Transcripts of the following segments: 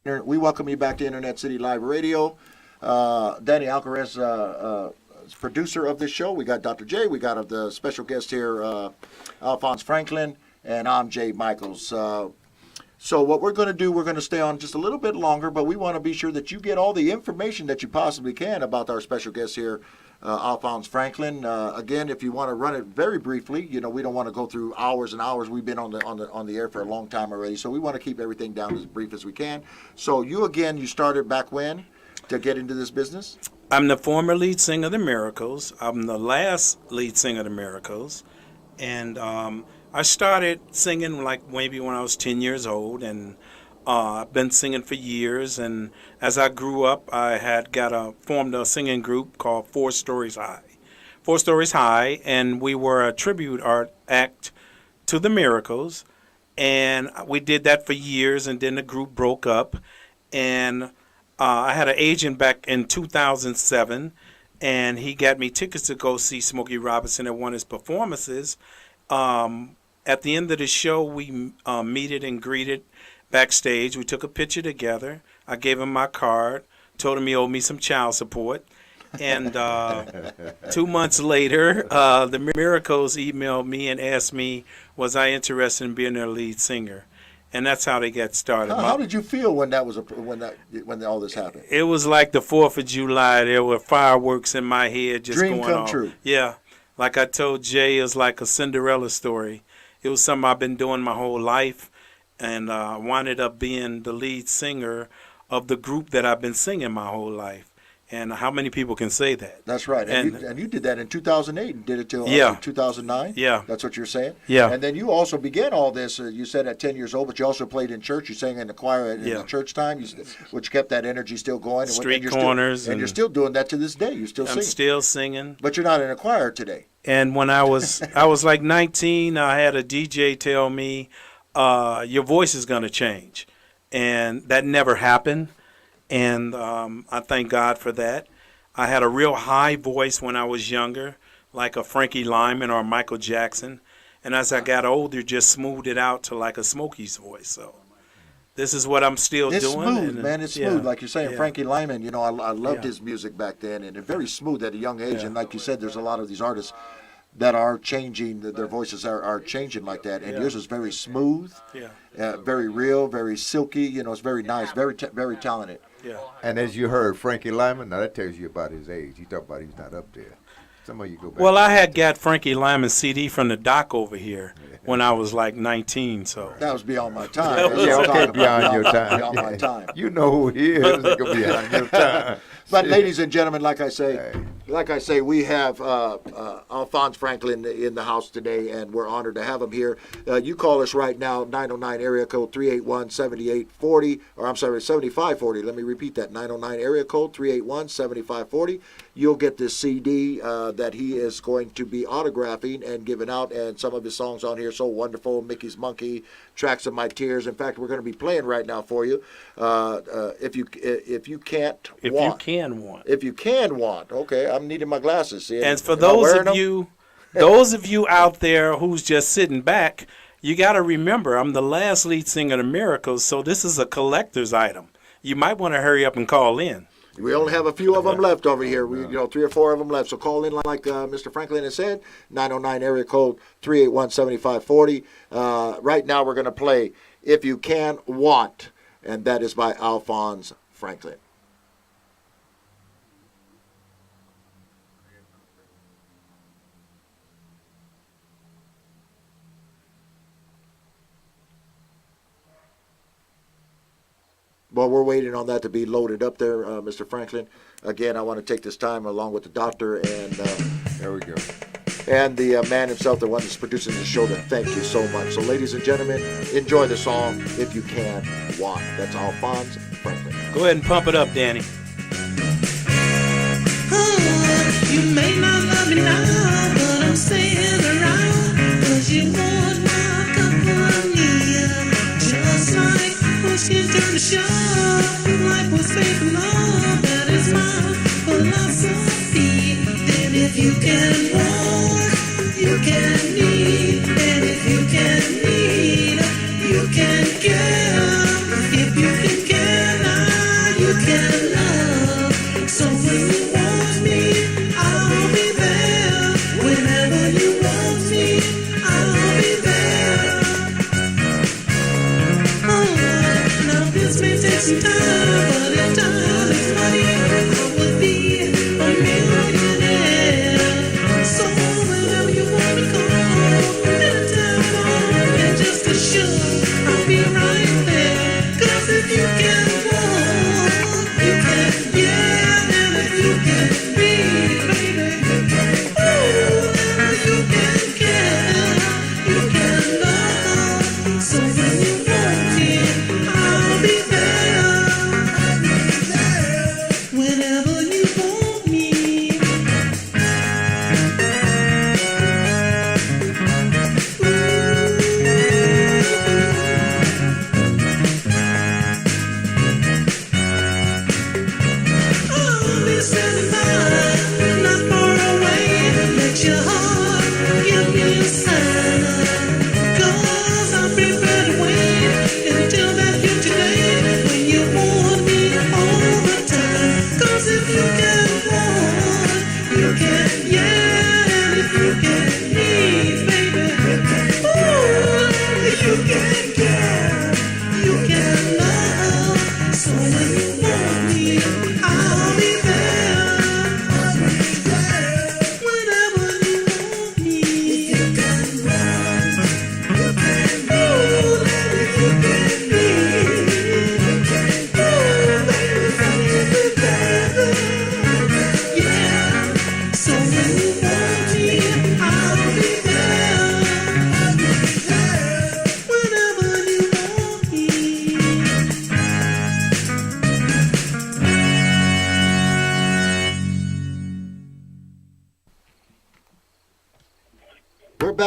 We welcome you back to Internet City Live Radio. Danny Alcaraz is producer of this show. We got Dr. J. We got the special guest here, Alphonse Franklin, and I'm Jay Michaels. So what we're going to do, we're going to stay on just a little bit longer, but we want to be sure that you get all the information that you possibly can about our special guest here, Alphonse Franklin. Again, if you want to run it very briefly, we don't want to go through hours and hours. We've been on the air for a long time already, so we want to keep everything down as brief as we can. So you started back when to get into this business? I'm the former lead singer of the Miracles. I'm the last lead singer of the Miracles, and I started singing like maybe when I was 10 years old, and I've been singing for years. And as I grew up, I had formed a singing group called 4 Stories High. 4 Stories High, and we were a tribute art act to the Miracles, and we did that for years. And then the group broke up, and I had an agent back in 2007, and he got me tickets to go see Smokey Robinson at one of his performances. At the end of the show, we meted and greeted backstage. We took a picture together. I gave him my card, told him he owed me some child support. And 2 months later, the Miracles emailed me and asked me, was I interested in being their lead singer? And that's how they got started. How did you feel when all this happened? It was like the 4th of July. There were fireworks in my head just Dream going come off. true. Yeah. Like I told Jay, it was like a Cinderella story. It was something I've been doing my whole life, and I wound up being the lead singer of the group that I've been singing my whole life. And how many people can say that? That's right. And you did that in 2008 and did it till 2009? Yeah. That's what you're saying? Yeah. And then you also began all this, you said at 10 years old, but you also played in church. You sang in the choir in the church time, which kept that energy still going. Street corners. And you're still doing that to this day. You're still singing. I'm still singing. But you're not in a choir today. And when I was like 19, I had a DJ tell me, your voice is going to change. And that never happened. And I thank God for that. I had a real high voice when I was younger, like a Frankie Lyman or Michael Jackson. And as I got older, just smoothed it out to like a Smokey's voice. So this is what I'm still doing. It's smooth, man. It's smooth. Like you're saying, yeah. Frankie Lyman, I loved his music back then. And very smooth at a young age. And like you said, there's a lot of these artists that are changing, their voices are changing like that. And yours is very smooth, very real, very silky. It's very nice, very talented. Yeah. And as you heard, Frankie Lyman, now that tells you about his age. He talked about he's not up there. Some of you go back. Well, I had got Frankie Lyman's CD from the doc over here when I was like 19. So that was beyond my time. Beyond your time. Beyond my time. You know who he is. It's gonna be beyond your time. But ladies and gentlemen, like I say, we have Alphonse Franklin in the house today, and we're honored to have him here. You call us right now, 909 area code 381-7840, or I'm sorry, 7540. Let me repeat that, 909 area code 381-7540. You'll get this CD that he is going to be autographing and giving out, and some of his songs on here, So Wonderful, Mickey's Monkey, Tracks of My Tears. In fact, we're going to be playing right now for you. If you can want. Okay, I'm needing my glasses. See, and for those of you out there who's just sitting back, you got to remember, I'm the last lead singer of the Miracles, so this is a collector's item. You might want to hurry up and call in. We only have a few of them left over here. 3 or 4 of them left. So call in like Mr. Franklin has said, 909 area code 381-7540. Right now we're going to play If You Can Want, and that is by Alphonse Franklin. Well, we're waiting on that to be loaded up there, Mr. Franklin. Again, I want to take this time along with the doctor and there we go. And the man himself, the one that's producing the show, to thank you so much. So, ladies and gentlemen, enjoy the song If You Can Want. That's Alphonse Franklin. Go ahead and pump it up, Danny. Oh, you may not love me now, but I'm staying around, 'cause you want my company, just like oceans turn to shore, life will save love, that is my philosophy. And if you can want, you can need, and if you can need, you can give, if you can give.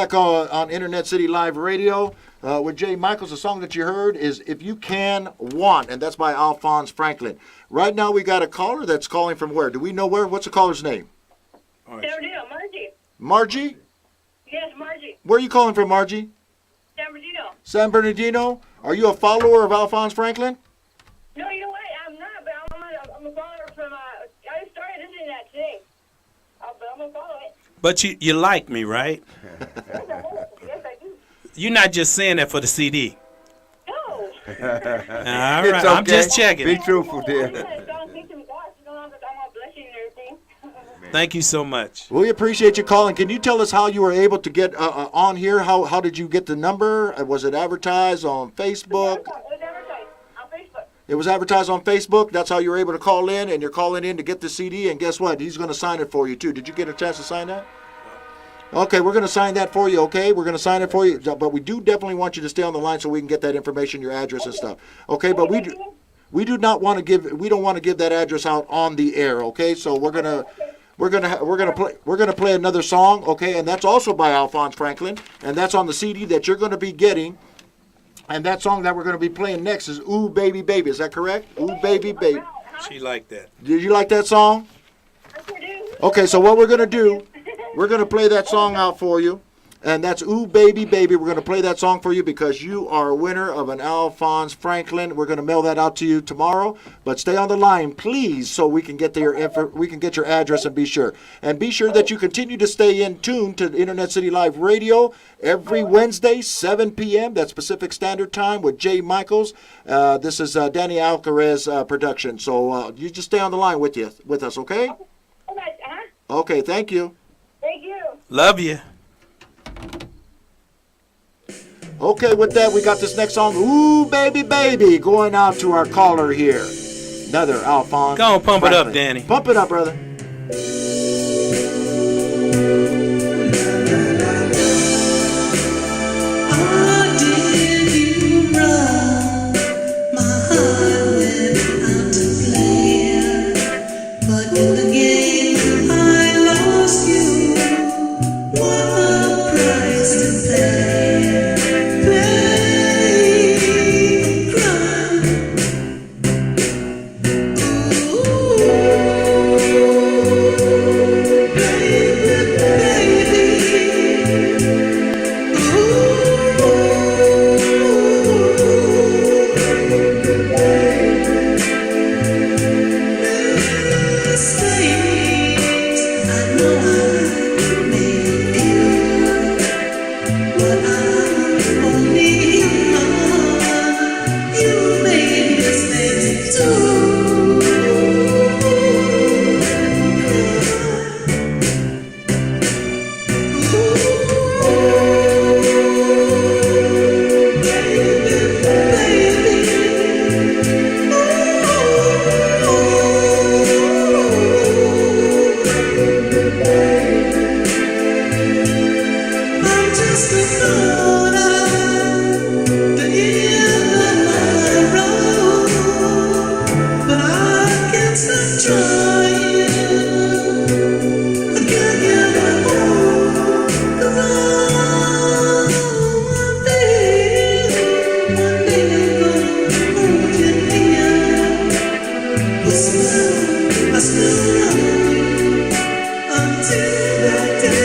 back on Internet City Live Radio with Jay Michaels. The song that you heard is If You Can Want, and that's by Alphonse Franklin. Right now we got a caller that's calling from where? Do we know where? What's the caller's name? All right. San Bernardino, Margie. Margie? Yes, Margie. Where are you calling from, Margie? San Bernardino. San Bernardino? Are you a follower of Alphonse Franklin? No, you know what? I'm not, but I'm a follower from, I just started listening to that today. But I'm going to follow it. But you like me, right? Yes, I do. You're not just saying that for the CD. No. All It's right, I'm okay. just checking. Be truthful, dear. Thank you so much. We appreciate you calling. Can you tell us how you were able to get on here? How did you get the number? Was it advertised on Facebook? It was advertised on Facebook. It was advertised on Facebook. That's how you were able to call in, and you're calling in to get the CD. And guess what? He's going to sign it for you, too. Did you get a chance to sign that? Okay, we're going to sign that for you, okay? We're going to sign it for you. But we do definitely want you to stay on the line so we can get that information, your address and stuff. Okay, but we don't want to give that address out on the air, okay? So we're gonna play another song, okay? And that's also by Alphonse Franklin, and that's on the CD that you're going to be getting. And that song that we're going to be playing next is Ooh Baby Baby. Is that correct? Ooh Baby Baby. She liked that. Did you like that song? Okay, so what we're going to do, we're going to play that song out for you. And that's Ooh Baby Baby. We're going to play that song for you because you are a winner of an Alphonse Franklin. We're going to mail that out to you tomorrow. But stay on the line, please, so we can get your address and be sure. And be sure that you continue to stay in tune to Internet City Live Radio every Wednesday, 7 p.m. That's Pacific Standard Time with Jay Michaels. This is Danny Alcarez production. So you just stay on the line with us, okay? Okay, thank you. Thank you. Love you. Okay, with that, we got this next song, Ooh Baby Baby, going out to our caller here. Another Alphonse. Go on, pump it up, Franklin. Danny. Pump it up, brother. Oh, did you run? My heart went out to play, but in the game I lost you. What a price to pay! Play, cry. Ooh, baby, baby. I'm just a thought at the end of my road, but I can't stop trying. I can't get it all, 'cause I feel one day I'm gonna hold you near. But still, I still love you until that day.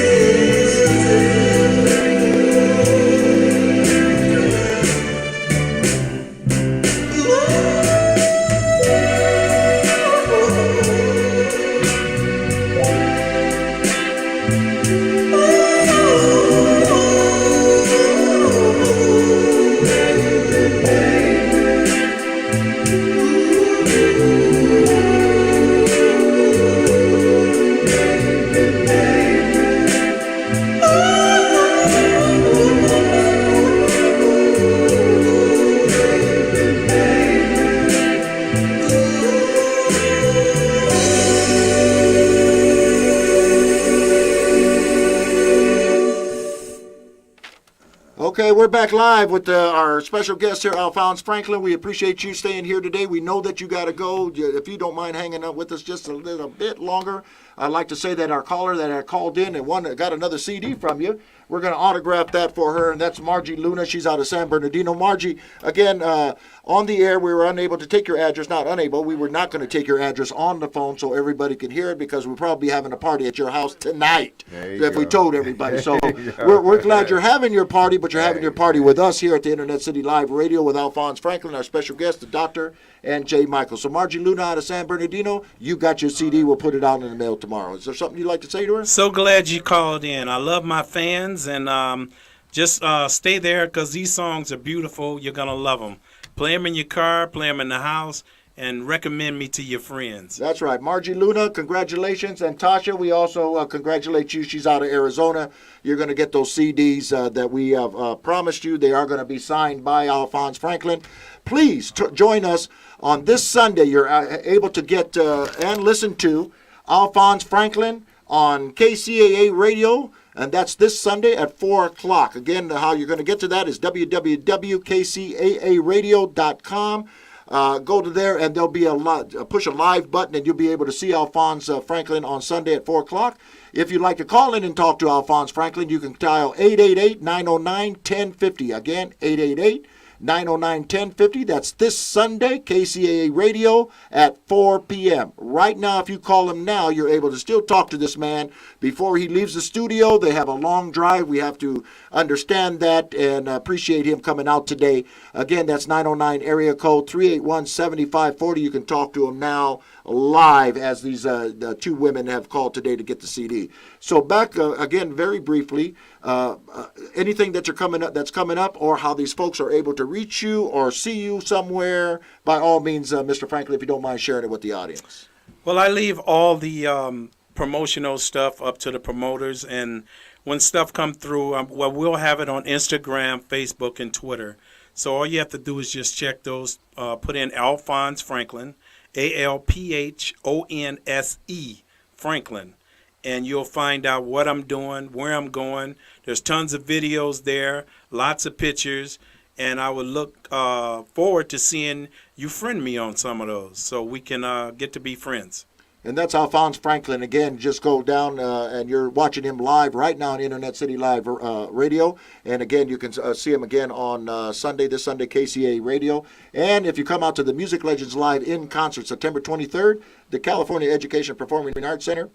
Okay, we're back live with our special guest here, Alphonse Franklin. We appreciate you staying here today. We know that you got to go. If you don't mind hanging out with us just a little bit longer, I'd like to say that our caller that had called in and got another CD from you, we're going to autograph that for her, and that's Margie Luna. She's out of San Bernardino. Margie, again, on the air, we were unable to take your address. Not unable, we were not going to take your address on the phone so everybody could hear it, because we'll probably be having a party at your house tonight if we told everybody. So we're glad you're having your party, but you're having your party with us here at the Internet City Live Radio with Alphonse Franklin, our special guest, the doctor, and Jay Michael. So Margie Luna out of San Bernardino, you got your CD. We'll put it out in the mail tomorrow. Is there something you'd like to say to her? So glad you called in. I love my fans, and just stay there, because these songs are beautiful. You're going to love them. Play them in your car, play them in the house, and recommend me to your friends. That's right. Margie Luna, congratulations. And Tasha, we also congratulate you. She's out of Arizona. You're going to get those CDs that we have promised you. They are going to be signed by Alphonse Franklin. Please join us on this Sunday. You're able to get and listen to Alphonse Franklin on KCAA Radio, and that's this Sunday at 4 o'clock. Again, how you're going to get to that is www.kcaaradio.com. Go to there, and there'll be push a live button, and you'll be able to see Alphonse Franklin on Sunday at 4 o'clock. If you'd like to call in and talk to Alphonse Franklin, you can dial 888-909-1050. Again, 888-909-1050. That's this Sunday, KCAA Radio at 4 p.m. Right now, if you call him now, you're able to still talk to this man before he leaves the studio. They have a long drive. We have to understand that and appreciate him coming out today. Again, that's 909 area code 381-7540. You can talk to him now live, as these the two women have called today to get the CD. So back again, very briefly, anything that's coming up, or how these folks are able to reach you or see you somewhere, by all means, Mr. Franklin, if you don't mind sharing it with the audience. Well, I leave all the promotional stuff up to the promoters, and when stuff comes through, we'll have it on Instagram, Facebook, and Twitter. So all you have to do is just check those, put in Alphonse Franklin, ALPHONSE Franklin, and you'll find out what I'm doing, where I'm going. There's tons of videos there, lots of pictures, and I would look forward to seeing you friend me on some of those, so we can get to be friends. And that's Alphonse Franklin. Again, just go down and you're watching him live right now on Internet City Live Radio. And again, you can see him again on this Sunday, KCA Radio. And if you come out to the Music Legends Live in concert, September 23rd, the California Education Performing Arts Center.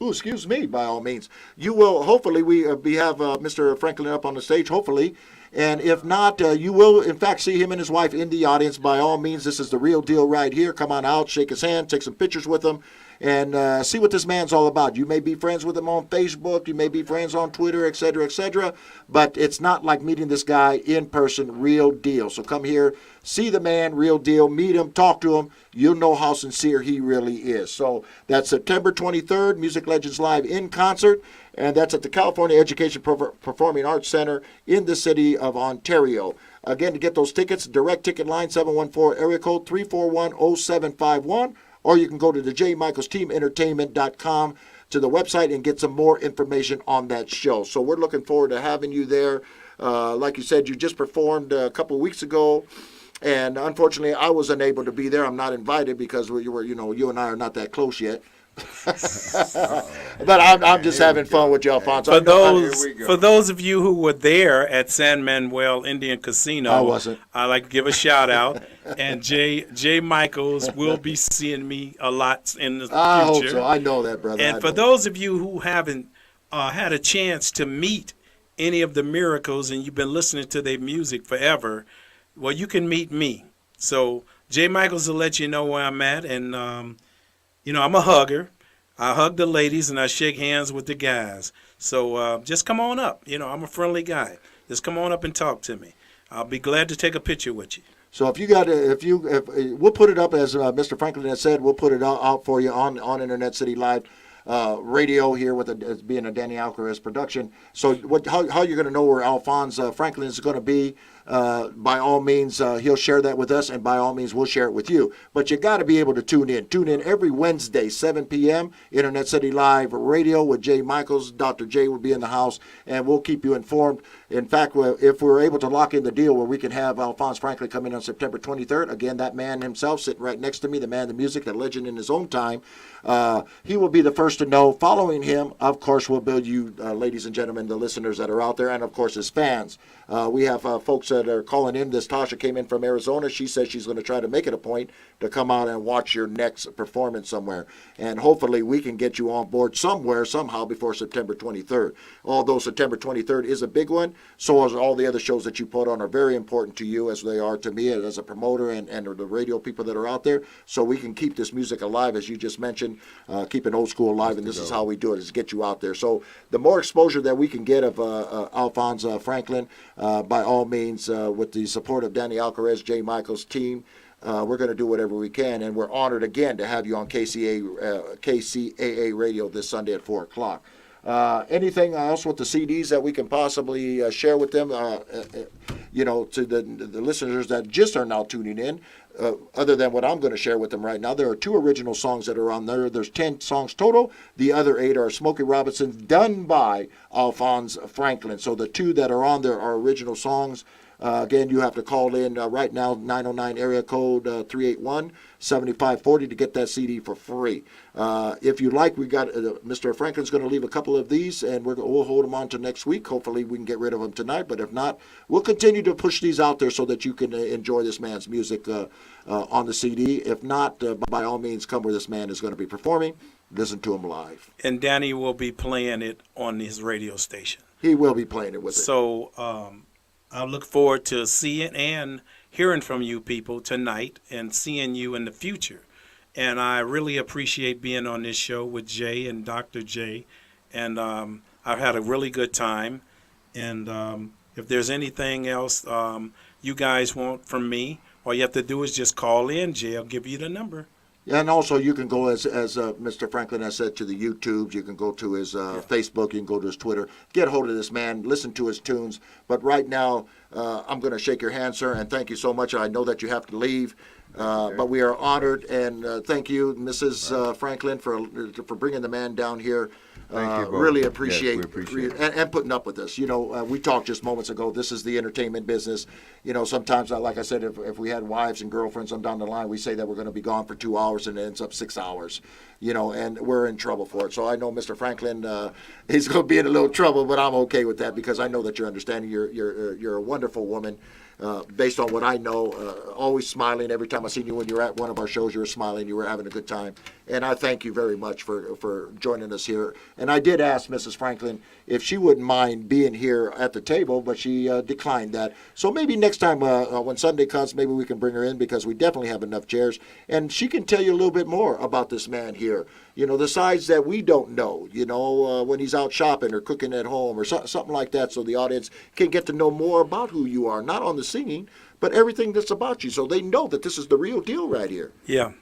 Ooh, excuse me, by all means. You will, hopefully, we have Mr. Franklin up on the stage, hopefully. And if not, you will, in fact, see him and his wife in the audience. By all means, this is the real deal right here. Come on out, shake his hand, take some pictures with him, and see what this man's all about. You may be friends with him on Facebook. You may be friends on Twitter, et cetera, but it's not like meeting this guy in person, real deal. So come here, see the man, real deal, meet him, talk to him. You'll know how sincere he really is. So that's September 23rd, Music Legends Live in concert. And that's at the California Education Performing Arts Center in the city of Ontario. Again, to get those tickets, direct ticket line 714 area code 341-0751, or you can go to the jmichaelsteamentertainment.com to the website and get some more information on that show. So we're looking forward to having you there. Like you said, you just performed a couple of weeks ago, and unfortunately, I was unable to be there. I'm not invited because you and I are not that close yet. But I'm just having fun with you, Alphonse. For those of you who were there at San Manuel Indian Casino, I wasn't. I'd like to give a shout out. And Jay Michaels will be seeing me a lot in the future. I hope so. I know that, brother. And for those of you who haven't had a chance to meet any of the Miracles and you've been listening to their music forever, well, you can meet me. So Jay Michaels will let you know where I'm at, and I'm a hugger. I hug the ladies and I shake hands with the guys. So just come on up. I'm a friendly guy. Just come on up and talk to me. I'll be glad to take a picture with you. So if we'll put it up, as Mr. Franklin has said, we'll put it out for you on Internet City Live Radio here with it being a Danny Alcaraz production. So how you're going to know where Alphonse Franklin is going to be? by all means, he'll share that with us, and by all means, we'll share it with you. But you got to be able to tune in. Tune in every Wednesday, 7 p.m., Internet City Live Radio with Jay Michaels. Dr. J will be in the house, and we'll keep you informed. In fact, if we're able to lock in the deal where we can have Alphonse Franklin come in on September 23rd, again, that man himself sitting right next to me, the man of the music, the legend in his own time, he will be the first to know. Following him, of course, will build you, ladies and gentlemen, the listeners that are out there, and of course his fans. We have folks that are calling in. This Tasha came in from Arizona. She says she's going to try to make it a point to come out and watch your next performance somewhere. And hopefully we can get you on board somewhere, somehow, before September 23rd. Although September 23rd is a big one, so as all the other shows that you put on are very important to you, as they are to me as a promoter and the radio people that are out there. So we can keep this music alive, as you just mentioned, keeping old school alive, and this is how we do it, is get you out there. So the more exposure that we can get of Alphonse Franklin, by all means, with the support of Danny Alcarez, Jay Michaels' team, we're going to do whatever we can, and we're honored again to have you on KCAA Radio this Sunday at 4 o'clock. Anything else with the CDs that we can possibly share with them, to the listeners that just are now tuning in, other than what I'm going to share with them right now? There are 2 original songs that are on there. There's 10 songs total. The other 8 are Smokey Robinson's, done by Alphonse Franklin. So the 2 that are on there are original songs. Again, you have to call in right now, 909 area code 381-7540 to get that CD for free. If you like, we got Mr. Franklin's going to leave a couple of these, and we'll hold them on to next week. Hopefully, we can get rid of them tonight. But if not, we'll continue to push these out there so that you can enjoy this man's music on the CD. If not, by all means, come where this man is going to be performing. Listen to him live. And Danny will be playing it on his radio station. He will be playing it with it. So I look forward to seeing and hearing from you people tonight and seeing you in the future. And I really appreciate being on this show with Jay and Dr. J. And I've had a really good time. And if there's anything else you guys want from me, all you have to do is just call in. Jay, I'll give you the number. And also, you can go, as Mr. Franklin has said, to the YouTubes. You can go to his Facebook. You can go to his Twitter. Get a hold of this man. Listen to his tunes. But right now, I'm going to shake your hand, sir, and thank you so much. I know that you have to leave, but we are honored. And thank you, Mrs. Franklin, for bringing the man down here. Thank you, really yes, appreciate, we appreciate it. And putting up with us. We talked just moments ago. This is the entertainment business. Sometimes, like I said, if we had wives and girlfriends on down the line, we say that we're going to be gone for 2 hours, and it ends up 6 hours. And we're in trouble for it. So I know Mr. Franklin, he's going to be in a little trouble, but I'm okay with that because I know that you're understanding. You're a wonderful woman. Based on what I know, always smiling. Every time I seen you when you were at one of our shows, you were smiling. You were having a good time. And I thank you very much for joining us here. And I did ask Mrs. Franklin if she wouldn't mind being here at the table, but she declined that. So maybe next time when Sunday comes, maybe we can bring her in because we definitely have enough chairs. And she can tell you a little bit more about this man here. The sides that we don't know, when he's out shopping or cooking at home or something like that, so the audience can get to know more about who you are, not on the singing, but everything that's about you, so they know that this is the real deal right here. Yeah.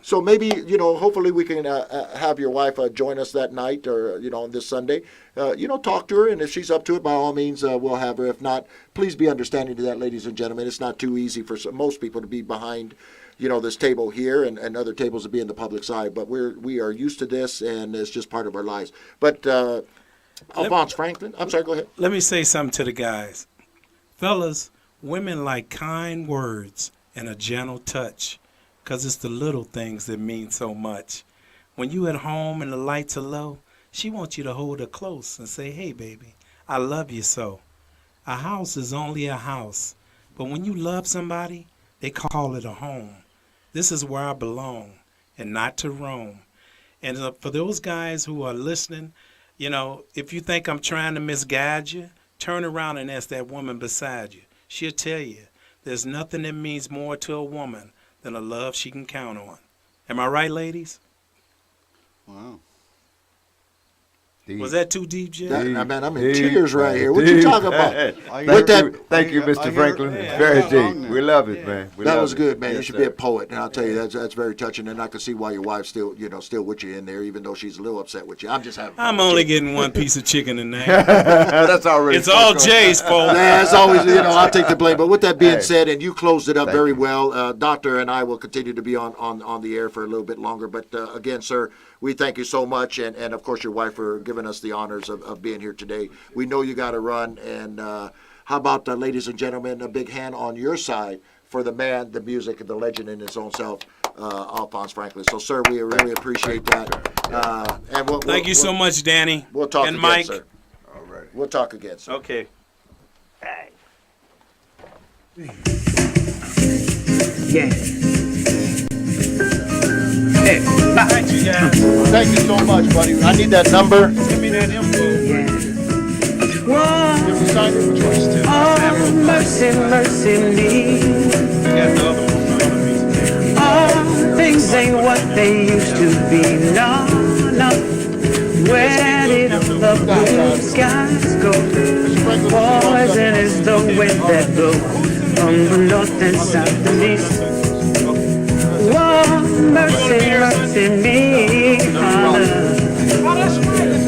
So maybe, hopefully we can have your wife join us that night or, on this Sunday. Talk to her, and if she's up to it, by all means, we'll have her. If not, please be understanding to that, ladies and gentlemen. It's not too easy for most people to be behind this table here and other tables to be in the public side. But we are used to this, and it's just part of our lives. But Alphonse Franklin, I'm sorry, go ahead. Let me say something to the guys. Fellas, women like kind words and a gentle touch because it's the little things that mean so much. When you at home and the lights are low, she wants you to hold her close and say, hey, baby, I love you so. A house is only a house, but when you love somebody, they call it a home. This is where I belong and not to roam. And for those guys who are listening, if you think I'm trying to misguide you, turn around and ask that woman beside you. She'll tell you there's nothing that means more to a woman than a love she can count on. Am I right, ladies? Wow. Was that too deep, Jay? Man, I'm in tears right here. What you talking about? Thank you, Mr. Franklin. Very deep. We love it, man. That was good, man. You should be a poet, and I'll tell you that's very touching. And I can see why your wife's still with you in there, even though she's a little upset with you. I'm just having. I'm only getting one piece of chicken in there. That's already. It's all Jay's fault. Yeah, as always, I'll take the blame. But with that being said, and you closed it up very well, Doctor and I will continue to be on the air for a little bit longer. But again, sir, we thank you so much, and of course your wife for giving us the honors of being here today. We know you got to run, and how about, ladies and gentlemen, a big hand on your side for the man, the music, and the legend in his own self, Alphonse Franklin. So, sir, we really appreciate that. And thank you so much, Danny. We'll talk and again, Mike. sir. All right. We'll talk again, sir. Okay. Yeah. Hey, bye. Thank you, guys. Thank you so much, buddy. I need that number. Give me that info. Yeah. Whoa. Oh, mercy, mercy me. Got the other one. All things ain't what they used to be. No, no. Where did the blue skies go? Poison is the wind that blows from the north and south and east. Whoa, mercy, mercy me, Father.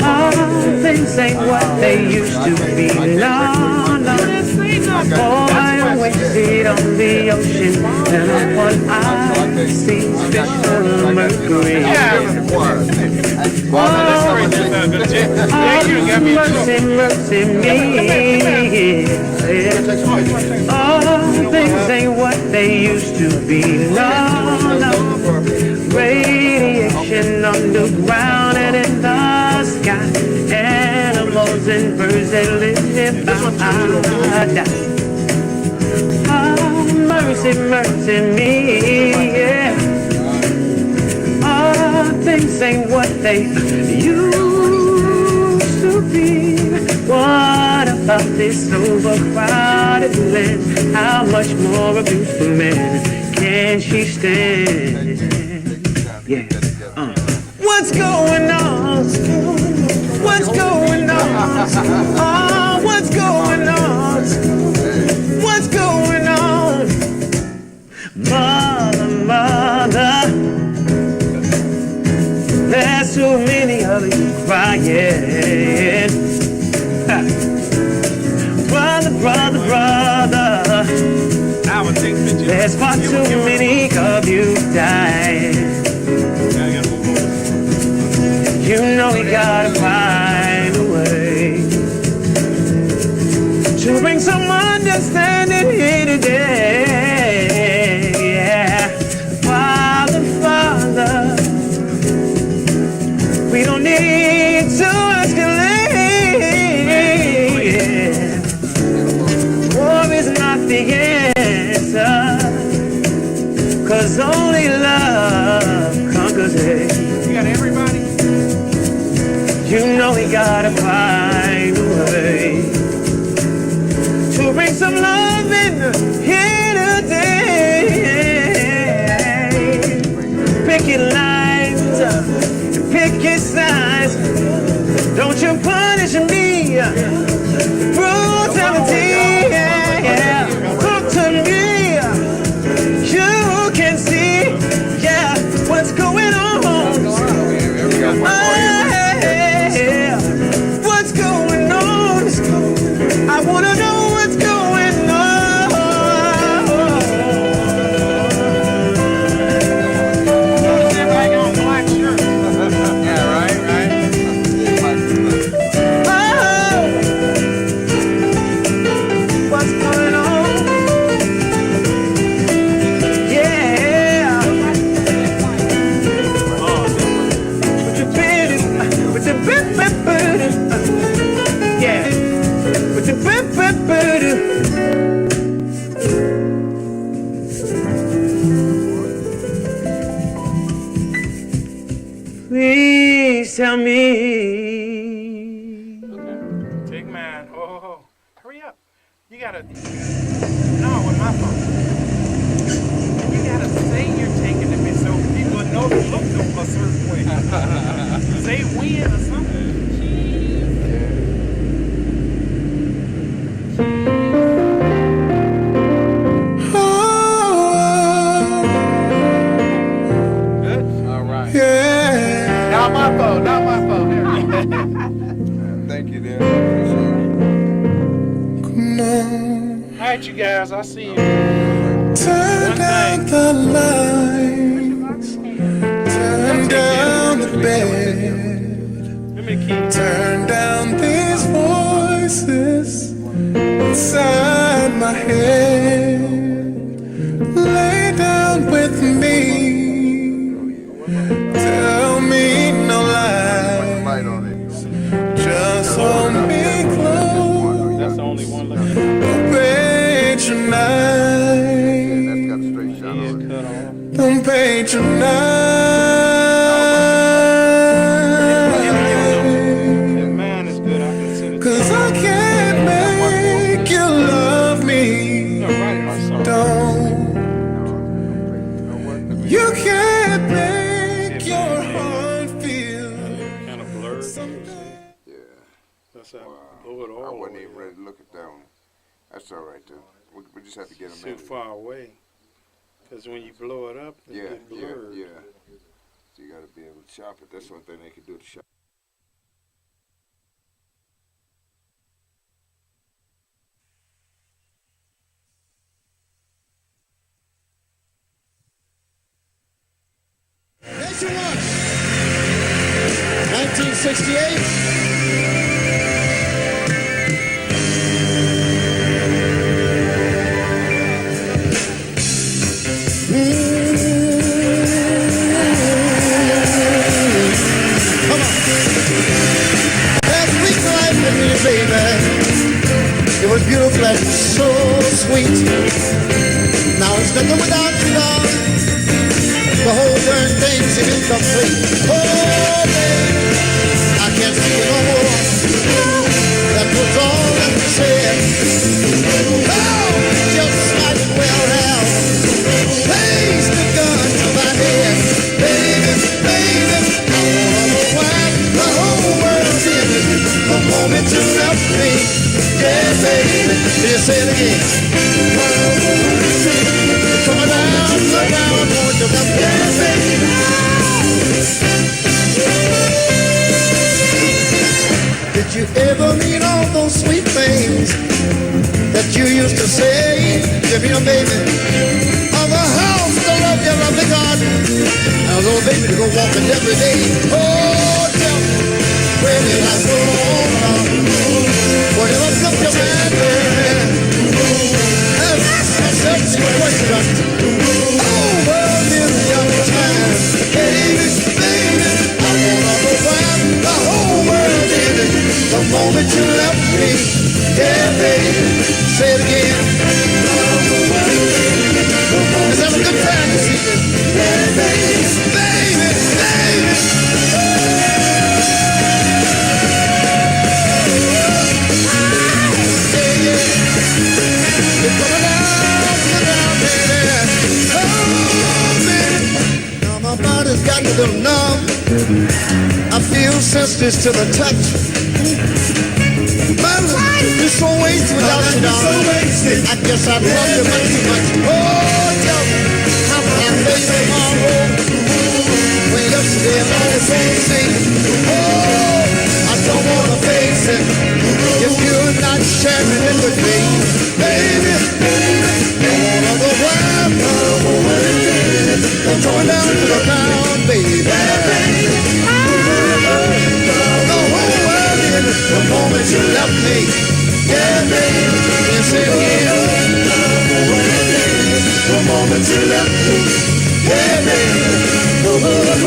All things ain't what they used to be. No, no. Oh, I wasted on the ocean, and what I see is fish full of mercury. Mercy, mercy me. All things ain't what they used to be. No, no. Radiation underground and in the sky. Animals and birds that live nearby. Oh, mercy, mercy me. Yeah. All things ain't what they used to be. What about this overcrowded land? How much more abuse for men can she stand? Yeah. What's going on? What's going on? Oh, what's going on? What's going on? Mother, mother, there's so many of you crying. Brother, brother, brother, there's far too many of you dying. You know we gotta find a way to bring some understanding here today. Yeah. Father, Father, we don't need to escalate. War is not the answer, 'cause only love conquers it. You got everybody? You know we gotta find a way to bring some love in here today. Picket lines, picket signs. Don't you punish me, brutality. Yeah. Look to me, you can see, yeah, what's going on. What's going on? I wanna know what's going on. Everybody got a black shirt. Yeah, right. What's going on? Yeah. With the yeah. With the please tell me. Okay. Take mine. Oh, hurry up. You gotta. No, with my phone. You gotta say you're taking it so people know to look a certain way. Say when or something. All right, you guys, I'll see you. Turn down the lights, turn down the bed, turn down these voices inside my head. Lay down with me, tell me no lies, just hold me close. That's the only one looking. Don't patronize, don't patronize, Mine is good. I can see the 'cause I can't make you love me. Don't. You can't make your heart feel kind of blurred. something. Yeah. That's how I blow it all. I wasn't even ready to look at that one. That's all right, though. We just have to get them Too far away. Because when you blow it up, it Yeah, gets blurred. yeah. So you got to be able to chop it. That's one thing they can do to chop. Nationwide, 1968. Come on. That sweet life with me, baby. It was beautiful and so sweet. Now it's nothing without you, darling. The whole darn thing seems incomplete. Oh, baby, I can't see you no more. That was all that you said. Oh, just might as well have placed the gun to my head. Baby, baby, I wanna know why the whole world's in it the moment you left me. Yeah, baby, you say it again. Come on down, won't you come down, baby? Did you ever mean all those sweet things that you used to say? Give me a baby. Of a house to love your lovely garden. And a little baby to go walking every day. Oh, tell me, where did I go wrong? Whatever took your mind, baby. Ask myself the question. Oh, well, in young time, baby, baby, I wanna know why the whole world did it the moment you left me. Yeah, baby, say it again. Let's have a good time this evening. Yeah, baby, baby, baby. Yeah, yeah. You're coming down, baby. Oh, baby. Now my body's got a little numb. I feel sensitive to the touch. My life is so wasted without you, darling. I guess I love you much too much. Oh, tell me, how can I face tomorrow when yesterday and all the same thing? Oh, I don't wanna face it if you're not sharing it with me, baby. I wanna go wild, I'm going down to the ground, baby. The whole world in the moment you left me. Yeah, baby, yes it is. The moment you left me. Yeah, baby. The whole world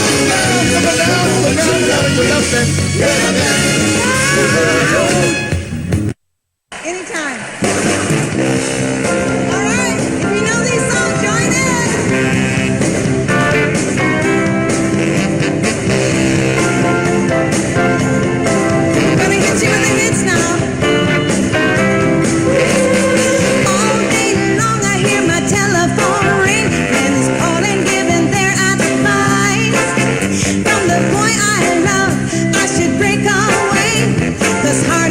coming down to the ground you left me. Yeah, baby. Anytime. All right, if you know these songs, join in. Gonna hit you with the hits now. All day long I hear my telephone ring. Friends calling, giving their advice. From the boy I love, I should break away. 'Cause heart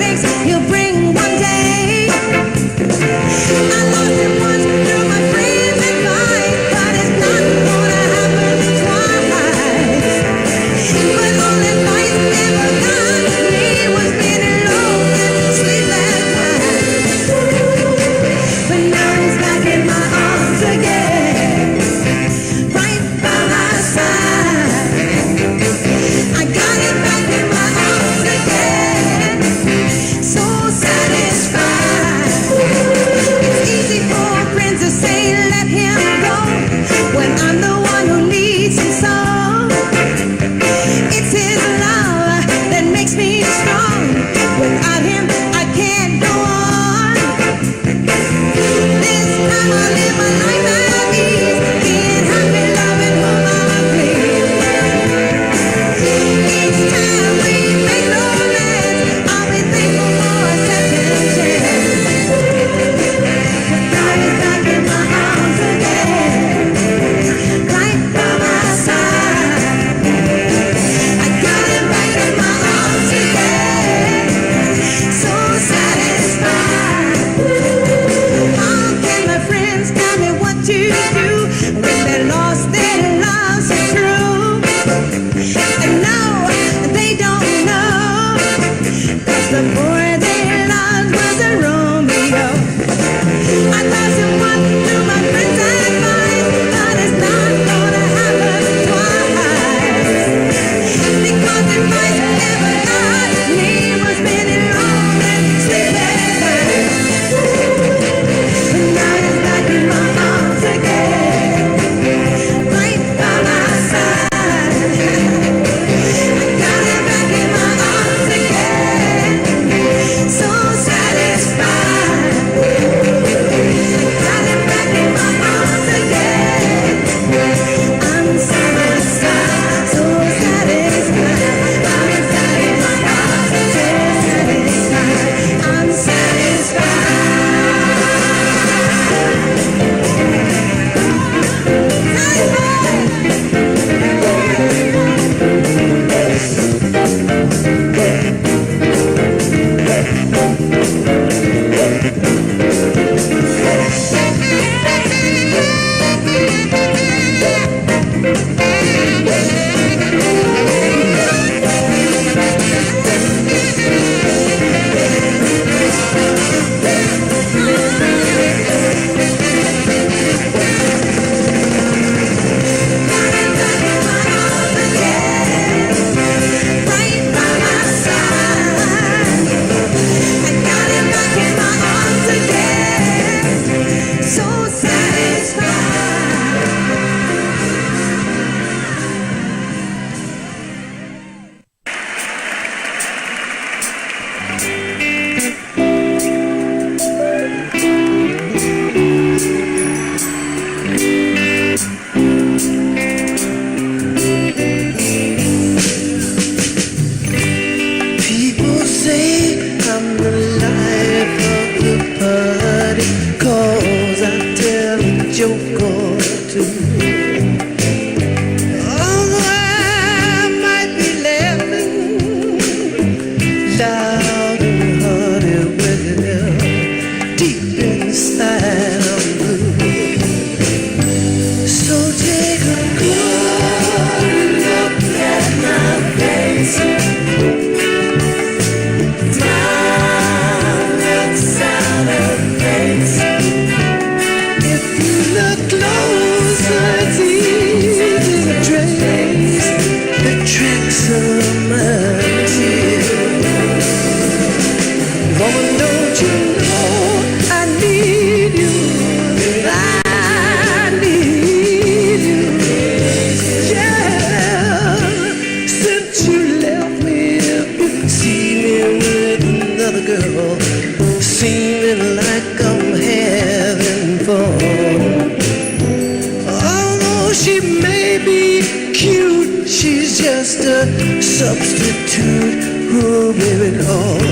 just a substitute. Oh, baby, Lord,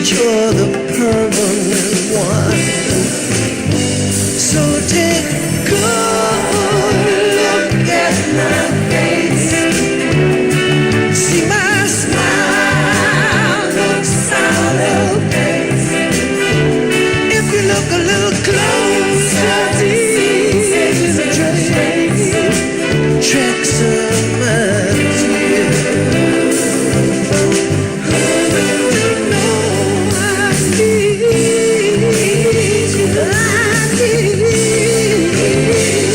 you're the permanent one. So take a good look at my face. See my smile looks out of place. If you look a little closer, these are tracks of my tears. You know I need you. I need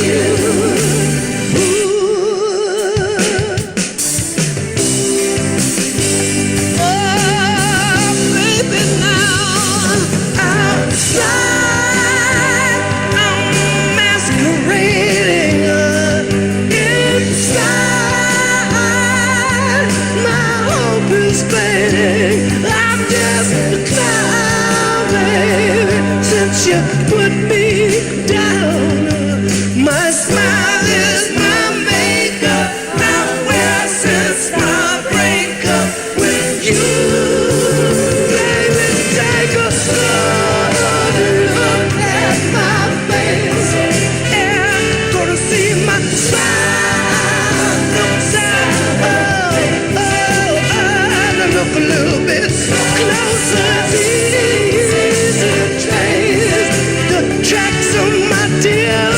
you. Oh, baby, now outside I'm masquerading. Inside my hope is fading. I'm just a clown, baby, since you put me down. My smile is my makeup. Now where since my breakup with you. Baby, take a good look at my face. And gonna see my smile looks out. And look a little bit closer. These are the tracks of my dear.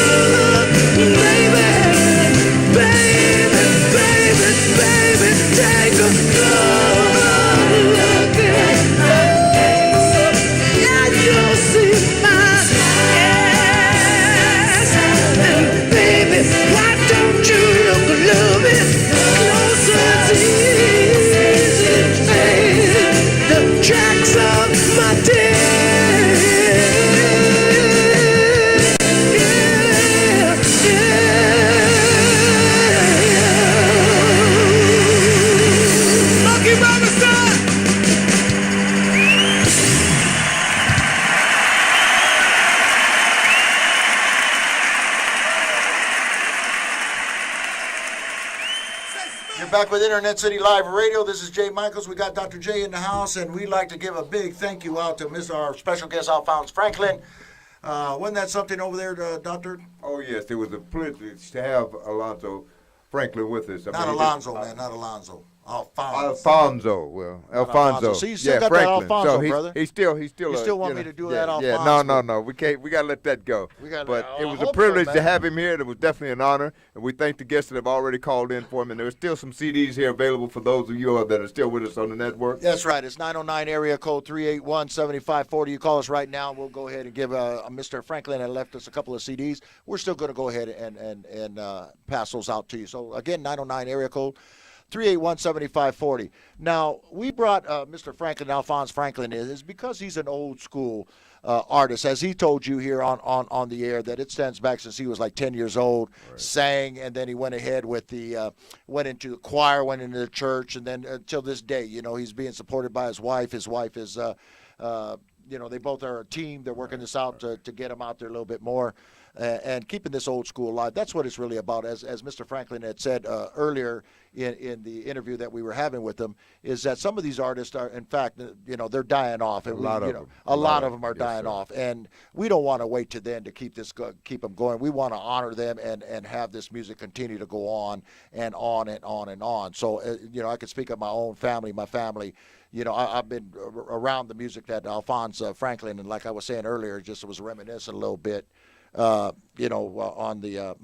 Baby, baby, baby, baby, take a good look at me. Yeah, you'll see my ass. And baby, why don't you look a little bit closer? These the tracks of my dear. Yeah, yeah. Lucky Robinson. You're back with Internet City Live Radio. This is Jay Michaels. We got Dr. J in the house, and we'd like to give a big thank you out to our special guest, Alphonse Franklin. Wasn't that something over there, Doctor? Oh, yes, it was a privilege to have Alonzo Franklin with us. Not Alonzo, man, not Alonzo. Alphonse. Alfonso. Well, Alfonso. See, you still got that Alfonso, brother. He's still. You still want me to do that Yeah, Alfonso? no. We can't. We gotta let that go. But it was I a hope privilege so, to man. have him here. It was definitely an honor, and we thank the guests that have already called in for him. And there's still some CDs here available for those of you that are still with us on the network. That's right. It's 909 area code 381-7540. You call us right now, and we'll go ahead and give Mr. Franklin had left us a couple of CDs. We're still going to go ahead and pass those out to you. So, again, 909 area code 381-7540. Now, we brought Mr. Franklin, Alphonse Franklin, is because he's an old school artist. As he told you here on the air, that it stands back since he was like 10 years old, sang, and then he went ahead with went into the choir, went into the church, and then until this day, he's being supported by his wife. His wife is, they both are a team. They're working this out to get him out there a little bit more. And keeping this old school alive. That's what it's really about. As Mr. Franklin had said earlier in the interview that we were having with him, is that some of these artists are, in fact, they're dying off. And a lot of them are dying off. And we don't want to wait to then to keep them going. We want to honor them and have this music continue to go on and on and on and on. So, I can speak of my own family, my family. I've been around the music that Alphonse Franklin, and like I was saying earlier, just was reminiscent a little bit. On the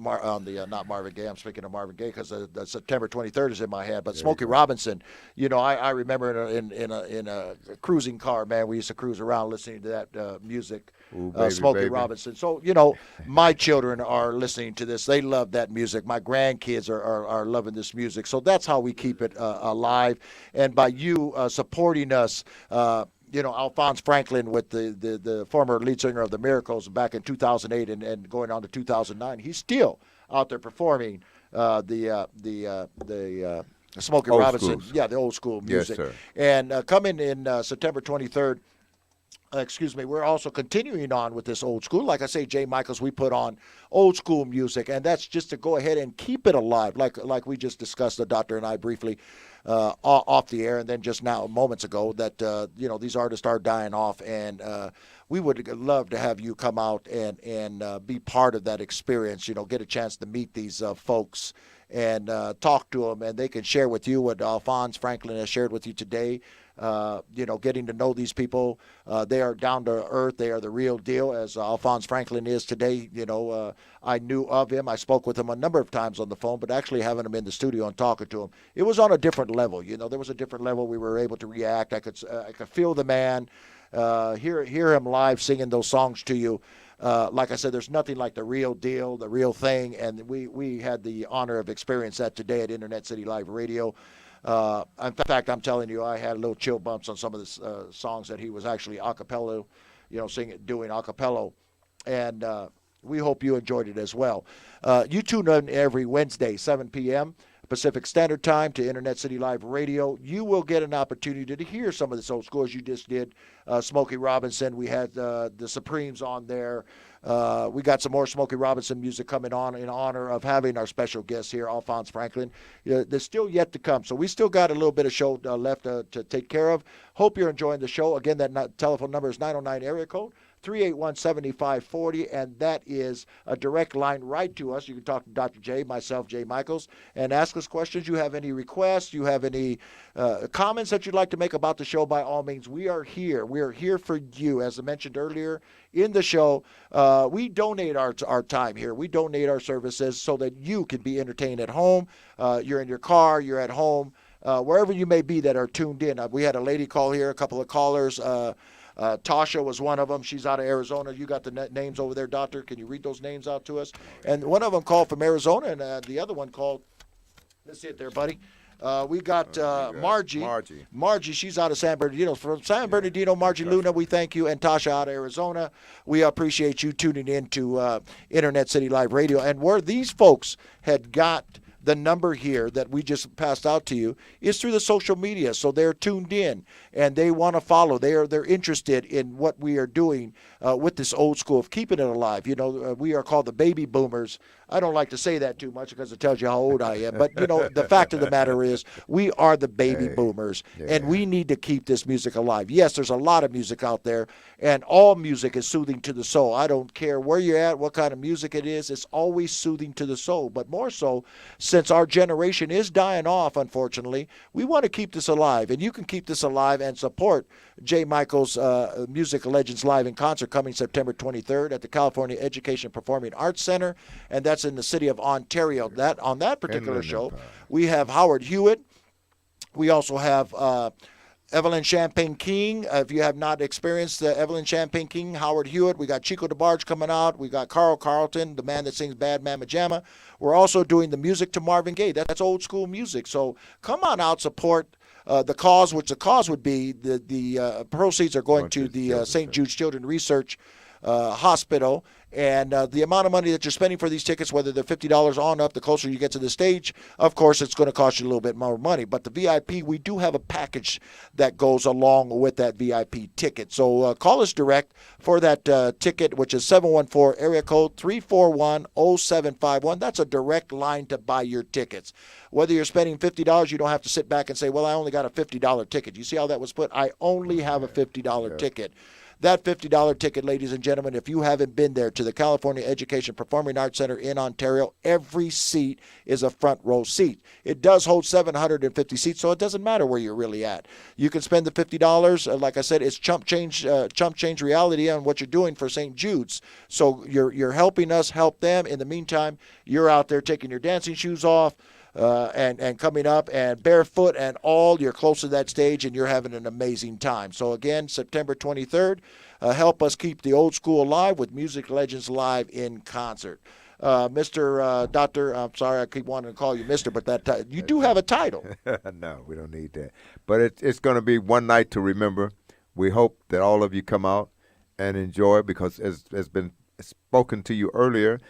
not Marvin Gaye. I'm speaking of Marvin Gaye because the September 23rd is in my head. But Smokey Robinson, I remember in a cruising car, man. We used to cruise around listening to that music, Ooh, baby, Smokey baby. Robinson. So my children are listening to this. They love that music. My grandkids are loving this music. So that's how we keep it alive. And by you supporting us. Alphonse Franklin with the former lead singer of the Miracles back in 2008 and going on to 2009, he's still out there performing the Smokey Old Robinson, schools. the old school music. Yes, sir. And coming in September 23rd, we're also continuing on with this old school. Like I say, Jay Michaels, we put on old school music, and that's just to go ahead and keep it alive, like we just discussed, the doctor and I briefly off the air, and then just now moments ago that these artists are dying off, and we would love to have you come out and be part of that experience. Get a chance to meet these folks and talk to them, and they can share with you what Alphonse Franklin has shared with you today. Getting to know these people. They are down to earth. They are the real deal, as Alphonse Franklin is today. I knew of him. I spoke with him a number of times on the phone, but actually having him in the studio and talking to him, it was on a different level. There was a different level. We were able to react. I could feel the man, hear him live singing those songs to you. Like I said, there's nothing like the real deal, the real thing, and we had the honor of experiencing that today at Internet City Live Radio. In fact, I'm telling you, I had little chill bumps on some of the songs that he was actually a cappella, doing a cappella, and we hope you enjoyed it as well. You tune in every Wednesday, 7 p.m. Pacific Standard Time to Internet City Live Radio. You will get an opportunity to hear some of this old school, as you just did. Smokey Robinson, we had the Supremes on there. We got some more Smokey Robinson music coming on in honor of having our special guest here, Alphonse Franklin. There's still yet to come, so we still got a little bit of show left to take care of. Hope you're enjoying the show. Again, that telephone number is 909 area code 381-7540, and that is a direct line right to us. You can talk to Dr. J, myself, Jay Michaels, and ask us questions. You have any requests, you have any comments that you'd like to make about the show, by all means, we are here. We are here for you. As I mentioned earlier in the show, we donate our time here. We donate our services so that you can be entertained at home. You're in your car, you're at home, wherever you may be that are tuned in. We had a lady call here, a couple of callers. Tasha was one of them. She's out of Arizona. You got the names over there, Doctor. Can you read those names out to us? And one of them called from Arizona, and the other one called. Let's see it there, buddy. We got Margie. Margie, she's out of San Bernardino. From San Bernardino, Margie Luna, we thank you. And Tasha out of Arizona, we appreciate you tuning in to Internet City Live Radio. And where these folks had got the number here that we just passed out to you is through the social media. So they're tuned in and they want to follow. They're interested in what we are doing with this old school of keeping it alive. We are called the baby boomers. I don't like to say that too much because it tells you how old I am. But, the fact of the matter is we are the baby boomers, and we need to keep this music alive. Yes, there's a lot of music out there, and all music is soothing to the soul. I don't care where you're at, what kind of music it is. It's always soothing to the soul. But more so, since our generation is dying off, unfortunately, we want to keep this alive. And you can keep this alive and support Jay Michaels' Music Legends Live in Concert coming September 23rd at the California Education Performing Arts Center, and that's in the city of Ontario. On that particular show, we have Howard Hewitt. We also have Evelyn Champagne King. If you have not experienced Evelyn Champagne King, Howard Hewitt. We got Chico DeBarge coming out. We got Carl Carlton, the man that sings Bad Mama Jamma. We're also doing the music to Marvin Gaye. That's old school music. So come on out, support the cause, which the cause would be the proceeds are going to the St. Jude's Children's Research Hospital. And the amount of money that you're spending for these tickets, whether they're $50 on up, the closer you get to the stage, of course, it's going to cost you a little bit more money. But the VIP, we do have a package that goes along with that VIP ticket. So call us direct for that ticket, which is 714 area code 341-0751. That's a direct line to buy your tickets. Whether you're spending $50, you don't have to sit back and say, well, I only got a $50 ticket. You see how that was put? I only have a $50 ticket. That $50 ticket, ladies and gentlemen, if you haven't been there to the California Education Performing Arts Center in Ontario, every seat is a front row seat. It does hold 750 seats, so it doesn't matter where you're really at. You can spend the $50. Like I said, it's chump change reality on what you're doing for St. Jude's. So you're helping us help them. In the meantime, you're out there taking your dancing shoes off, and coming up and barefoot and all, you're close to that stage and you're having an amazing time. So again, September 23rd, help us keep the old school alive with Music Legends Live in Concert. Mr. Doctor, I'm sorry I keep wanting to call you Mr., but you do have a title. No, we don't need that. But it's going to be one night to remember. We hope that all of you come out and enjoy, because as has been spoken to you earlier,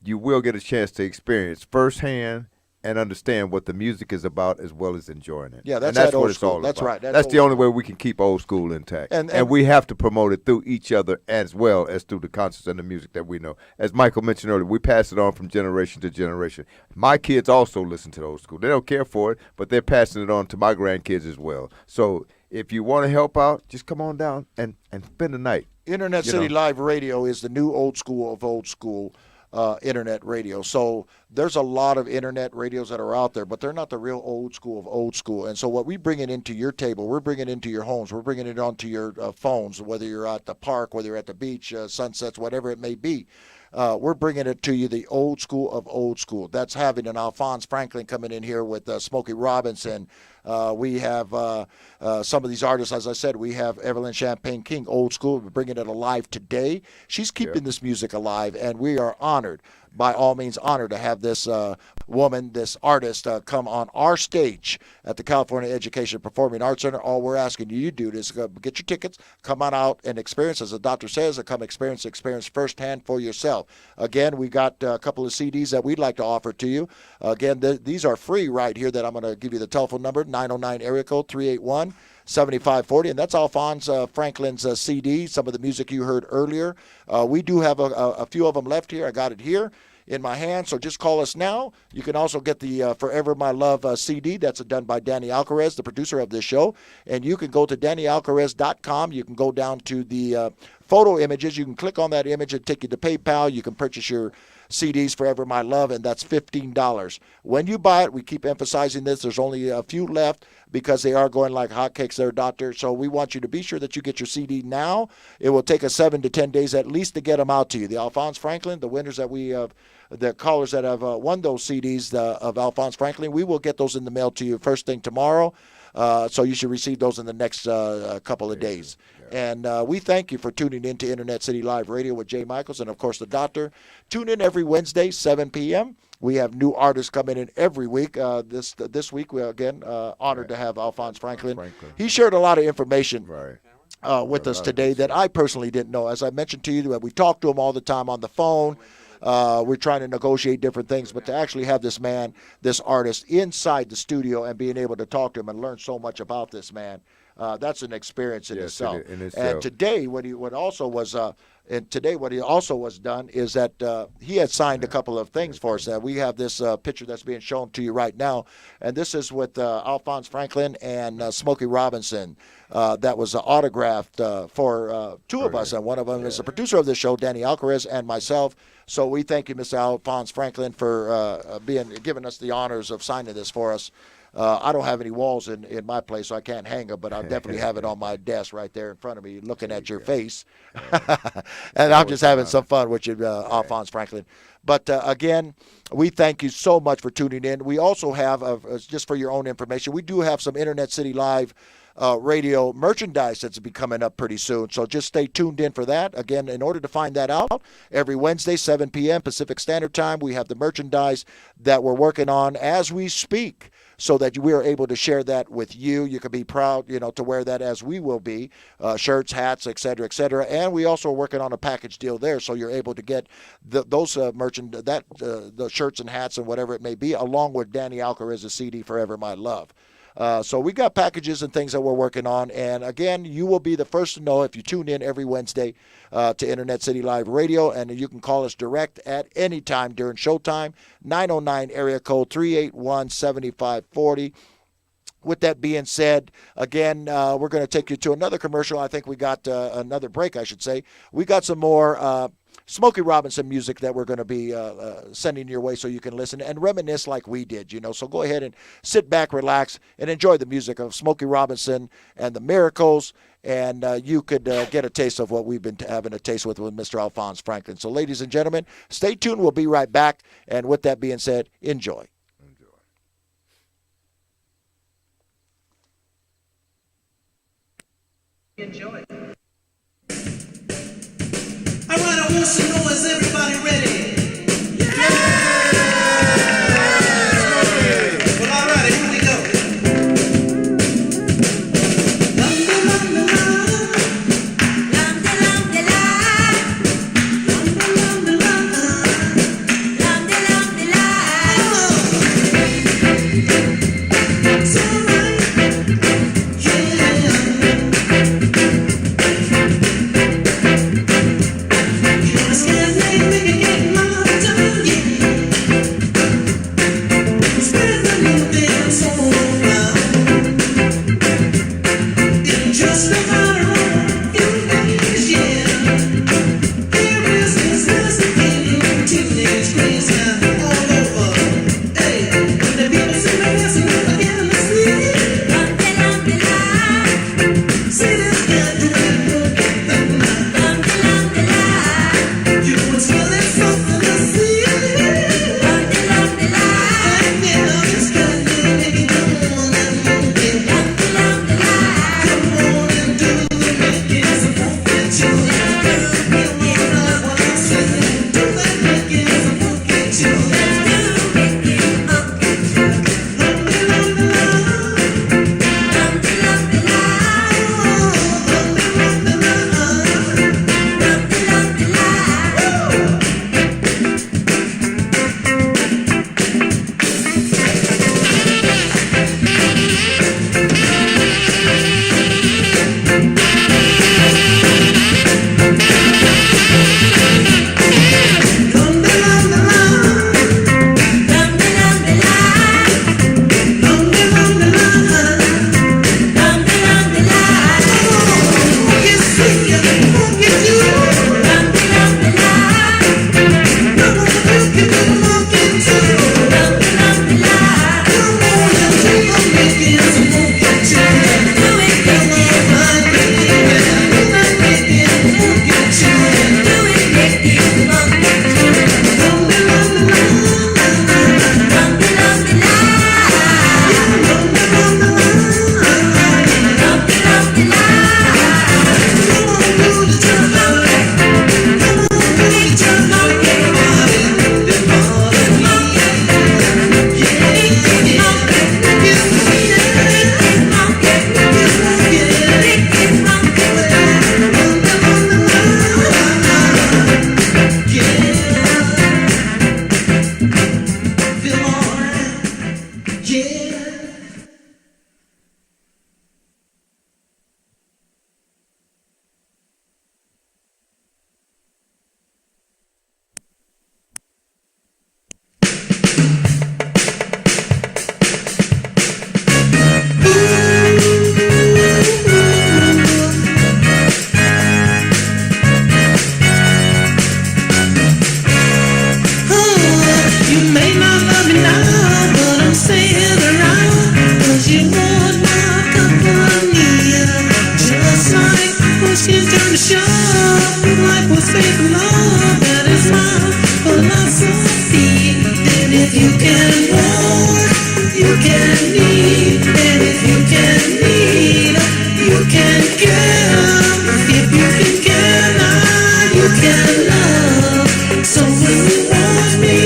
you will get a chance to experience firsthand and understand what the music is about as well as enjoying it. Yeah, that's and that's that what old it's school. all That's about. right. That's That's the old only way we can keep old school intact. And we have to promote it through each other as well as through the concerts and the music that we know. As Michael mentioned earlier, we pass it on from generation to generation. My kids also listen to the old school. They don't care for it, but they're passing it on to my grandkids as well. So if you want to help out, just come on down and spend the night. Internet City Live Radio is the new old school of old school internet radio. So there's a lot of internet radios that are out there, but they're not the real old school of old school. And so what we bring it into your table, we're bringing it into your homes, we're bringing it onto your phones, whether you're at the park, whether you're at the beach, sunsets, whatever it may be. We're bringing it to you, the old school of old school. That's having an Alphonse Franklin coming in here with Smokey Robinson. We have some of these artists, as I said, we have Evelyn Champagne King, old school. We're bringing it alive today. She's keeping this music alive, and we are honored, by all means honored, to have this woman, this artist, come on our stage at the California Education Performing Arts Center. All we're asking you to do is get your tickets, come on out and experience, as the doctor says, come experience firsthand for yourself. Again, we got a couple of CDs that we'd like to offer to you. Again, these are free right here that I'm going to give you the telephone number, 909 area code 381-7540, and that's Alphonse Franklin's CD, some of the music you heard earlier. We do have a few of them left here. I got it here in my hand, so just call us now. You can also get the Forever My Love CD. That's done by Danny Alcarez, the producer of this show, and you can go to DannyAlcarez.com. You can go down to the photo images. You can click on that image and take you to PayPal. You can purchase your CDs, Forever My Love, and that's $15. When you buy it, we keep emphasizing this, there's only a few left because they are going like hotcakes there, Doctor. So we want you to be sure that you get your CD now. It will take us 7 to 10 days at least to get them out to you. The Alphonse Franklin, the winners that we have, the callers that have won those CDs of Alphonse Franklin, we will get those in the mail to you first thing tomorrow. So you should receive those in the next couple of days. And we thank you for tuning in to Internet City Live Radio with Jay Michaels and, of course, the doctor. Tune in every Wednesday, 7 p.m. We have new artists coming in every week. This week, we are, again, honored to have Alphonse Franklin. He shared a lot of information with us today that I personally didn't know. As I mentioned to you, we talk to him all the time on the phone. We're trying to negotiate different things, but to actually have this man, this artist, inside the studio and being able to talk to him and learn so much about this man, that's an experience in itself. And today, what he also was done is that he had signed a couple of things for us. We have this picture that's being shown to you right now, and this is with Alphonse Franklin and Smokey Robinson. That was autographed for two of us, and one of them is the producer of the show, Danny Alcarez, and myself. So we thank you, Mr. Alphonse Franklin, for giving us the honors of signing this for us. I don't have any walls in my place, so I can't hang them, but I'll definitely have it on my desk right there in front of me, looking at your face. And I'm just having some fun with you, Alphonse Franklin. But again, we thank you so much for tuning in. We also have, just for your own information, we do have some Internet City Live radio merchandise that's be coming up pretty soon. So just stay tuned in for that. Again, in order to find that out, every Wednesday, 7 p.m. Pacific Standard Time, we have the merchandise that we're working on as we speak, so that we are able to share that with you. You can be proud, to wear that as we will be, shirts, hats, et cetera, et cetera. And we also are working on a package deal there, so you're able to get those the shirts and hats and whatever it may be, along with Danny Alcarez's CD, Forever My Love. So we got packages and things that we're working on. And again, you will be the first to know if you tune in every Wednesday to Internet City Live Radio. And you can call us direct at any time during showtime, 909 area code 381-7540. With that being said, again, we're going to take you to another commercial. I think we got another break, I should say. We got some more Smokey Robinson music that we're going to be sending your way so you can listen and reminisce like we did, So go ahead and sit back, relax, and enjoy the music of Smokey Robinson and the Miracles, and you could get a taste of what we've been having a taste with Mr. Alphonse Franklin. So, ladies and gentlemen, stay tuned. We'll be right back. And with that being said, enjoy. Enjoy. All right, I want to know, is everybody ready? Yeah! Well, all right, here we go. can love. So when you want me,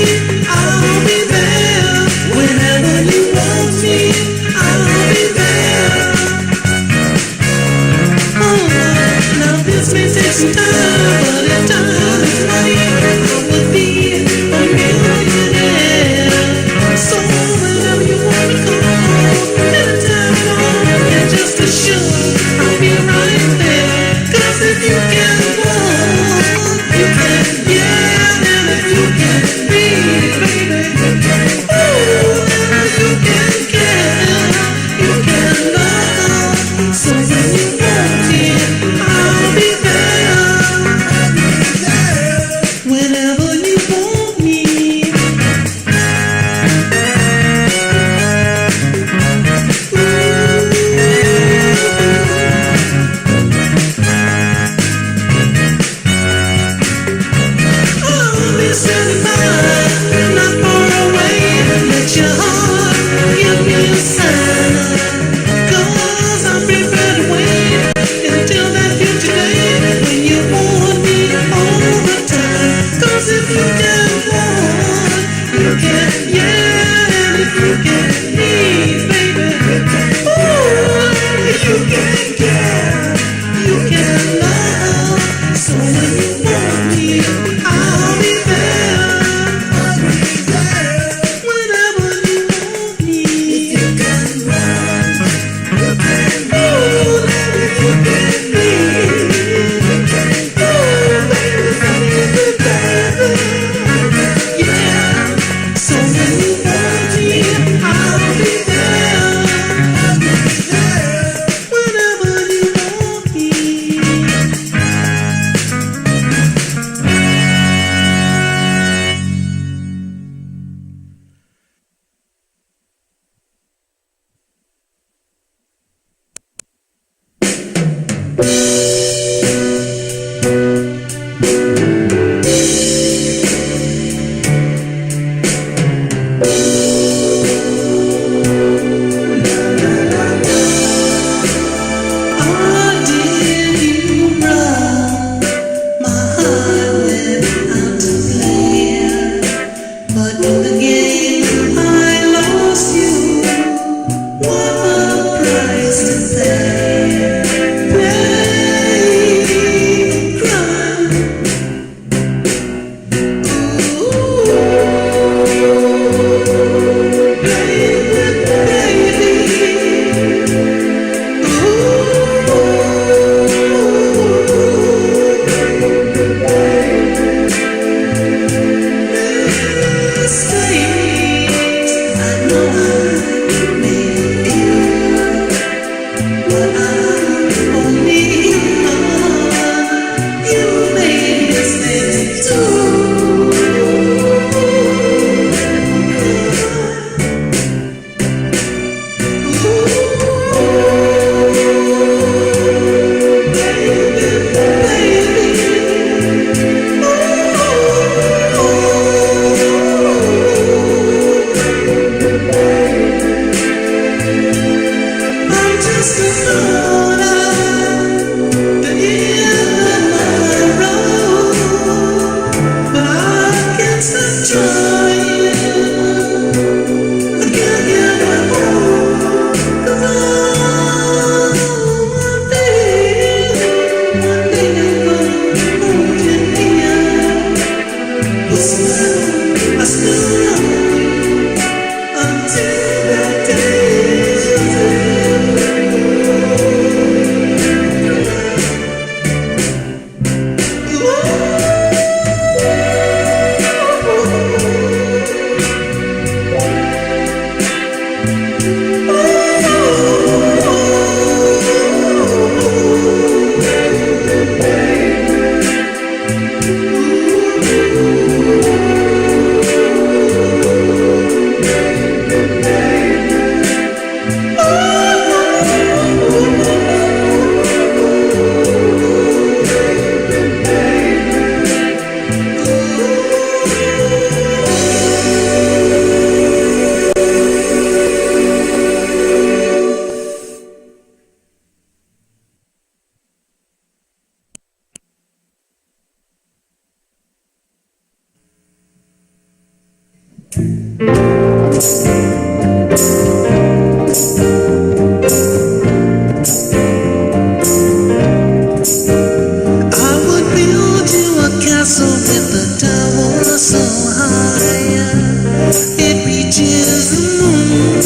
I'll be there. Whenever you want me, I'll be there. Oh, now this may take some time, but if time is right, I will be a millionaire. So whenever you want to come home, anytime you want, and just as sure I'll be right there. 'Cause if you can walk, you can get, and if you can be, baby, ooh, and if you can get, you can love. So when you want me, I'll be there. Whenever you want me. I'll be standing by, not far away. Let your heart give me a sign. 'Cause I'm prepared to wait until that future day when you want me all the time. 'Cause if you can want, you can yeah, and if you can need, baby, ooh, you can get, you can love. So when you want me, I'll be there. Whenever you want me, you can run, you can ooh, baby, you can be, ooh, baby, baby, yeah. So when you want me, I'll be there. Whenever you want me. Oh, did you run? My heart went out to play, but in the game I lost you. What a price to pay! Playing crime. Ooh, I'm just a thought the end of my road, but I can't stop trying. I can't get no more, 'cause one day I'm gonna hold you near. But still, I still love you until that day. I would build you a castle with the tower so high it reaches the moon.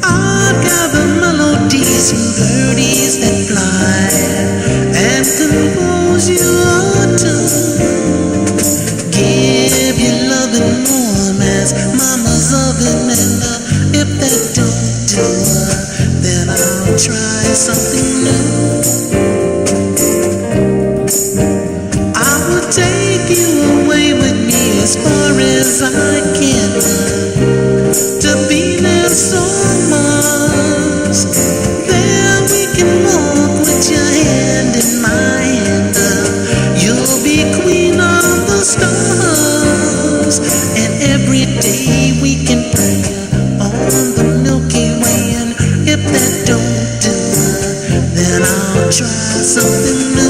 I'd gather melodies from birdies that fly and compose you a tune. Give you loving warm as mama's oven, and if that don't do then I'll try something new. I will take you away with me as far as I can, to Venus or Mars. There we can walk with your hand in my hand. You'll be queen of the stars, and every day we can pray on the Milky Way. And if that don't do, then I'll try something new.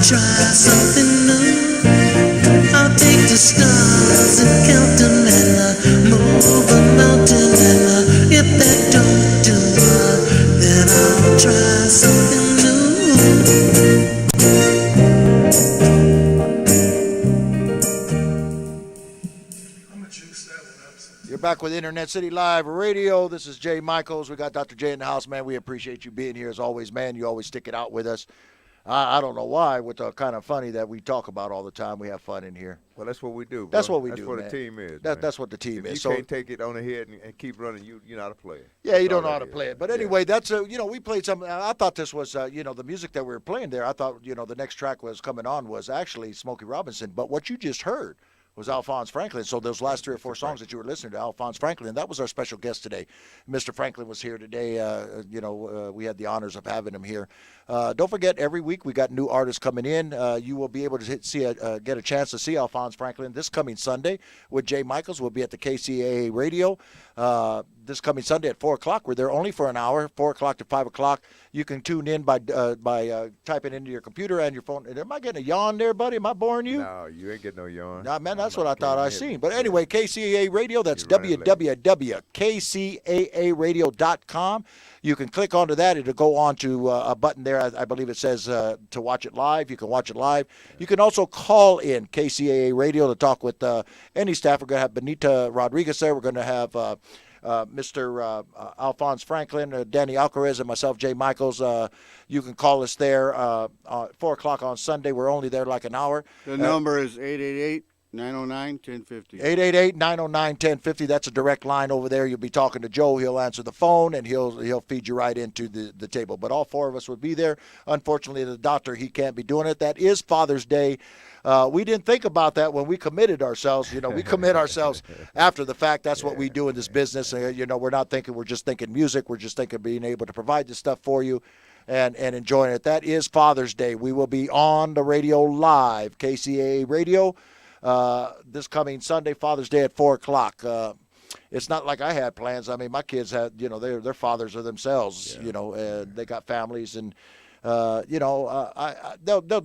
Try something new. I'll take the stars and count them and move a mountain. And if that don't do, then I'll try something new. You're back with Internet City Live Radio. This is Jay Michaels. We got Dr. J in the house, man. We appreciate you being here as always, man. You always stick it out with us. I don't know why, with the kind of funny that we talk about all the time. We have fun in here. Well, that's what we do, bro. That's what we do, That's what man. the team is, That's what the team if is. you can't take it on the head and keep running, you know how to play it. Yeah, you don't know how to play it. But anyway, that's we played some. I thought this was the music that we were playing there. I thought the next track was coming on was actually Smokey Robinson. But what you just heard was Alphonse Franklin. So those last 3 or 4 songs that you were listening to, Alphonse Franklin, that was our special guest today. Mr. Franklin was here today. We had the honors of having him here. Don't forget, every week we got new artists coming in. You will be able to get a chance to see Alphonse Franklin this coming Sunday with Jay Michaels. We'll be at the KCAA Radio this coming Sunday at 4 o'clock. We're there only for an hour, 4 o'clock to 5 o'clock. You can tune in by typing into your computer and your phone. Am I getting a yawn there, buddy? Am I boring you? No, you ain't getting no yawn. Nah, man, that's what I thought I seen. But anyway, KCAA Radio, that's www.kcaaradio.com. You can click onto that. It'll go on to a button there. I believe it says to watch it live. You can watch it live. You can also call in KCAA Radio to talk with any staff. We're going to have Benita Rodriguez there. We're going to have Mr. Alphonse Franklin, Danny Alcarez, and myself, Jay Michaels. You can call us there 4 o'clock on Sunday. We're only there like an hour. The number is 888-909-1050. 888-909-1050. That's a direct line over there. You'll be talking to Joe. He'll answer the phone, and he'll feed you right into the table. But all 4 of us would be there. Unfortunately, the doctor, he can't be doing it. That is Father's Day. We didn't think about that when we committed ourselves. We commit ourselves after the fact. That's what we do in this business. We're not thinking, we're just thinking music. We're just thinking being able to provide this stuff for you and enjoying it. That is Father's Day. We will be on the radio live, KCAA Radio, this coming Sunday, Father's Day at 4 o'clock. It's not like I had plans. I mean, my kids had, their fathers are themselves, and they got families and, they'll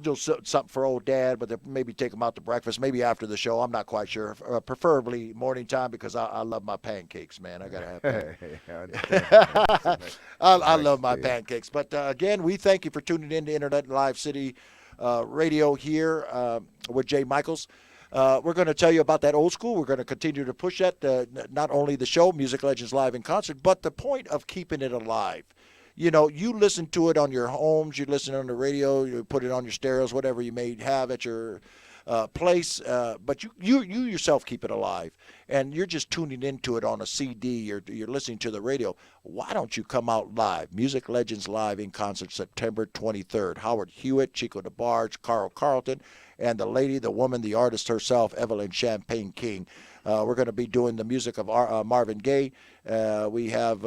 do something for old dad, but they'll maybe take him out to breakfast, maybe after the show. I'm not quite sure. Preferably morning time because I love my pancakes, man. I gotta have pancakes. I love my pancakes. But again, we thank you for tuning in to Internet Live City Radio here with Jay Michaels. We're going to tell you about that old school. We're going to continue to push that, not only the show, Music Legends Live in Concert, but the point of keeping it alive. You listen to it on your homes, you listen on the radio, you put it on your stereos, whatever you may have at your place, but you yourself keep it alive, and you're just tuning into it on a CD. You're listening to the radio. Why don't you come out live? Music Legends Live in concert, September 23rd. Howard Hewitt, Chico DeBarge, Carl Carlton, and the lady, the woman, the artist herself, Evelyn Champagne King. We're going to be doing the music of Marvin Gaye. We have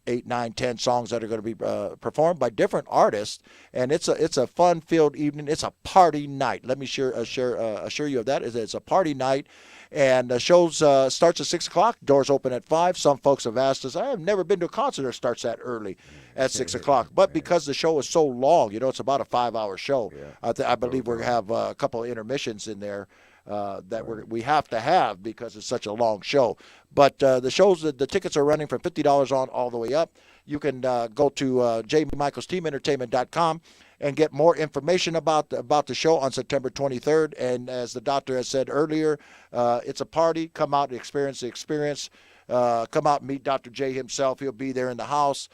8, 9, 10 songs that are going to be performed by different artists, and it's a fun-filled evening. It's a party night. Let me assure you of that. It's a party night, and the show starts at 6 o'clock. Doors open at 5. Some folks have asked us, I have never been to a concert that starts that early at 6 o'clock. But because the show is so long, it's about a 5-hour show. I believe we're going to have a couple of intermissions in there. That we have to have because it's such a long show. But the shows, the tickets are running from $50 on all the way up. You can go to jmichaelsteamentertainment.com and get more information about the show on September 23rd. And as the doctor has said earlier, it's a party. Come out and experience the experience. Come out and meet Dr. J himself. He'll be there in the house.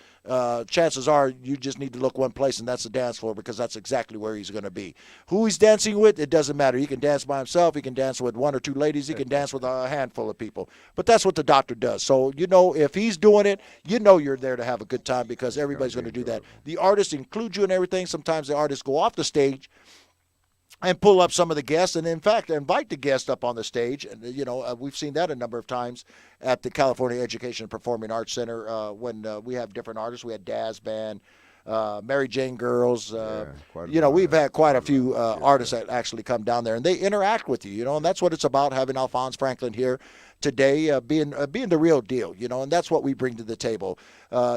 Chances are you just need to look one place, and that's the dance floor, because that's exactly where he's going to be. Who he's dancing with, it doesn't matter. He can dance by himself. He can dance with 1 or 2 ladies. He can dance with a handful of people. But that's what the doctor does. So, if he's doing it, you're there to have a good time, because everybody's going to do that. The artists include you in everything. Sometimes the artists go off the stage and pull up some of the guests, and in fact, invite the guest up on the stage. And we've seen that a number of times at the California Education and Performing Arts Center when we have different artists. We had Daz Band, Mary Jane Girls. We've had quite a few artists that actually come down there, and they interact with you. And that's what it's about, having Alphonse Franklin here today, being the real deal. And that's what we bring to the table.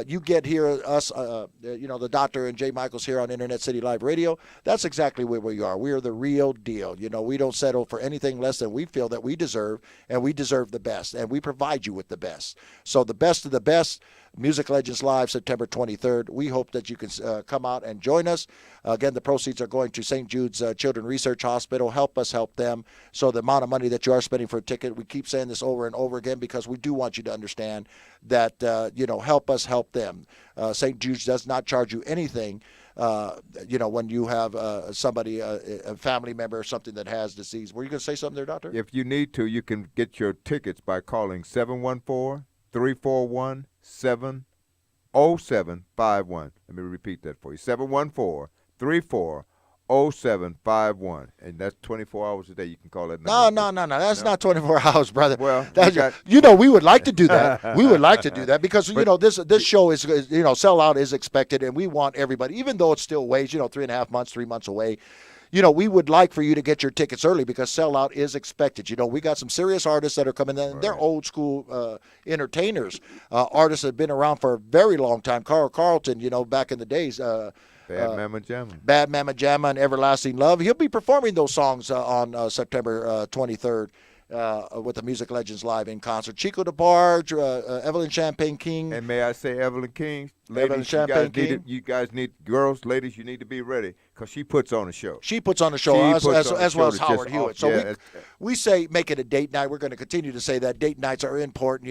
You get here, us, the doctor and Jay Michaels here on Internet City Live Radio. That's exactly where we are. We are the real deal. We don't settle for anything less than we feel that we deserve, and we deserve the best, and we provide you with the best. So the best of the best, Music Legends Live, September 23rd. We hope that you can come out and join us. Again, the proceeds are going to St. Jude's Children's Research Hospital. Help us help them. So the amount of money that you are spending for a ticket, we keep saying this over and over again, because we do want you to understand that, help us help them. St. Jude's does not charge you anything, when you have somebody, a family member or something that has disease. Were you going to say something there, Doctor? If you need to, you can get your tickets by calling 714-341-70751. Let me repeat that for you. 714-340-0751. And that's 24 hours a day. You can call that number. No. That's not 24 hours, brother. Well, we would like to do that. We would like to do that because, this show is, sellout is expected, and we want everybody, even though it's still ways, 3.5 months, 3 months away. We would like for you to get your tickets early, because sellout is expected. We got some serious artists that are coming in. They're old school entertainers, artists that have been around for a very long time. Carl Carlton, back in the days. Bad Mama Jamma. Bad Mama Jamma and Everlasting Love. He'll be performing those songs on September 23rd. With the Music Legends Live in concert. Chico DeBarge, Evelyn Champagne King. And may I say, Evelyn King, Evelyn ladies, Champagne King. you guys need, girls, ladies, you need to be ready, because she puts on a show. She puts on a show, as well as Howard Hewitt. So we say make it a date night. We're going to continue to say that date nights are important,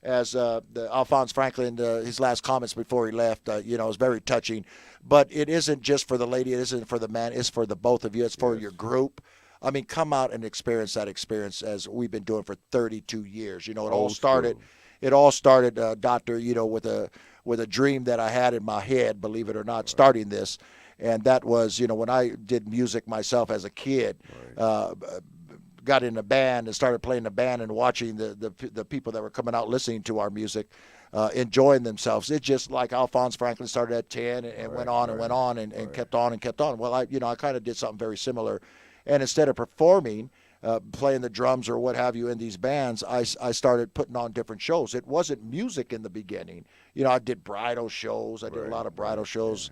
as the Alphonse Franklin, his last comments before he left, is very touching. But it isn't just for the lady. It isn't for the man. It's for the both of you. It's for your group. I mean, come out and experience that experience as we've been doing for 32 years. It all started, Doctor, with a dream that I had in my head, believe it or not, starting this. And that was, when I did music myself as a kid, got in a band and started playing the band and watching the people that were coming out listening to our music, enjoying themselves. It's just like Alphonse Franklin started at 10 and went on and kept on and kept on. Well, I kind of did something very similar. And instead of performing, playing the drums or what have you in these bands, I started putting on different shows. It wasn't music in the beginning. I did bridal shows. I did a lot of bridal shows,